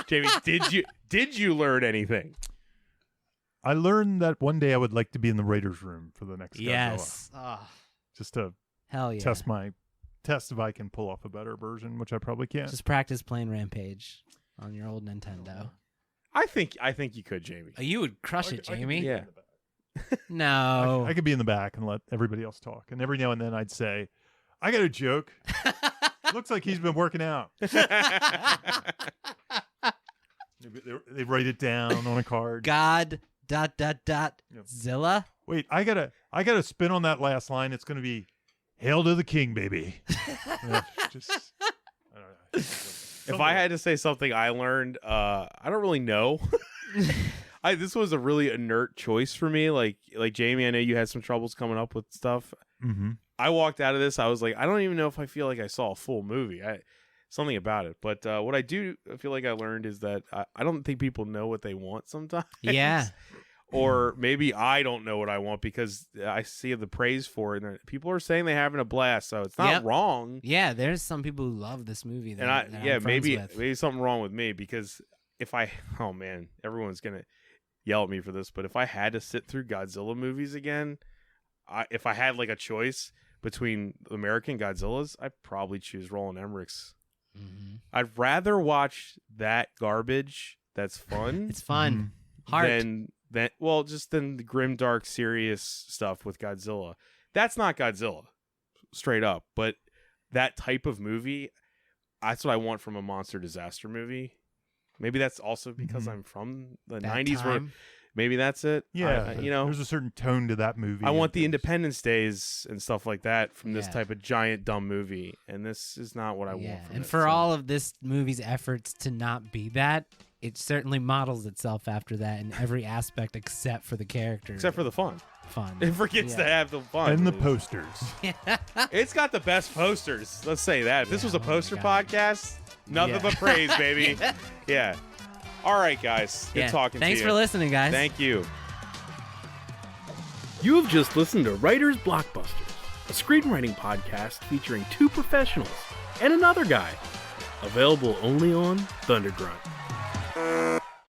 Jamie, did you learn anything? I learned that one day I would like to be in the writer's room for the next Godzilla. Yes. Oh, Just to hell yeah. test if I can pull off a better version, which I probably can't. Just practice playing Rampage on your old Nintendo. I think you could, Jamie. You would crush it, I could Jamie. be Yeah. in the back. No. I could be in the back and let everybody else talk. And every now and then I'd say, I got a joke. Looks like he's been working out. They write it down on a card. God ... Yep. Zilla. Wait, I gotta spin on that last line. It's gonna be "Hail to the King, baby." Just, I don't know. If I had to say something I learned, I don't really know. This was a really inert choice for me. Like Jamie, I know you had some troubles coming up with stuff. Mm-hmm. I walked out of this, I was like, I don't even know if I feel like I saw a full movie. Something about it. But what I do feel like I learned is that I don't think people know what they want sometimes. Yeah. Or maybe I don't know what I want because I see the praise for it. And people are saying they're having a blast, so it's not Yep. wrong. Yeah, there's some people who love this movie. That, And that I'm friends with. maybe something wrong with me because oh man, everyone's gonna yell at me for this, but if I had to sit through Godzilla movies again, if I had like a choice between American Godzillas, I'd probably choose Roland Emmerich's. Mhm. I'd rather watch that garbage that's fun It's fun. Heart. than the grim, dark, serious stuff with Godzilla. That's not Godzilla, straight up. But that type of movie, that's what I want from a monster disaster movie. Maybe that's also because I'm from the That 90s where time. maybe that's it. Yeah, There's a certain tone to that movie. I want the Independence Days and stuff like that from this Yeah. type of giant dumb movie, and this is not what I Yeah, want. From and it, for so. all of this movie's efforts to not be that, it certainly models itself after that in every aspect except for the character. except for the fun, fun. it forgets to have the fun and the posters. It's got the best posters. Let's say that. If this was a oh my poster God. podcast, nothing Yeah. but praise, baby. Yeah. All right, guys. Good talking to you. Thanks for listening, guys. Thank you. You have just listened to Writers Blockbusters, a screenwriting podcast featuring 2 professionals and another guy. Available only on Thundergrunt.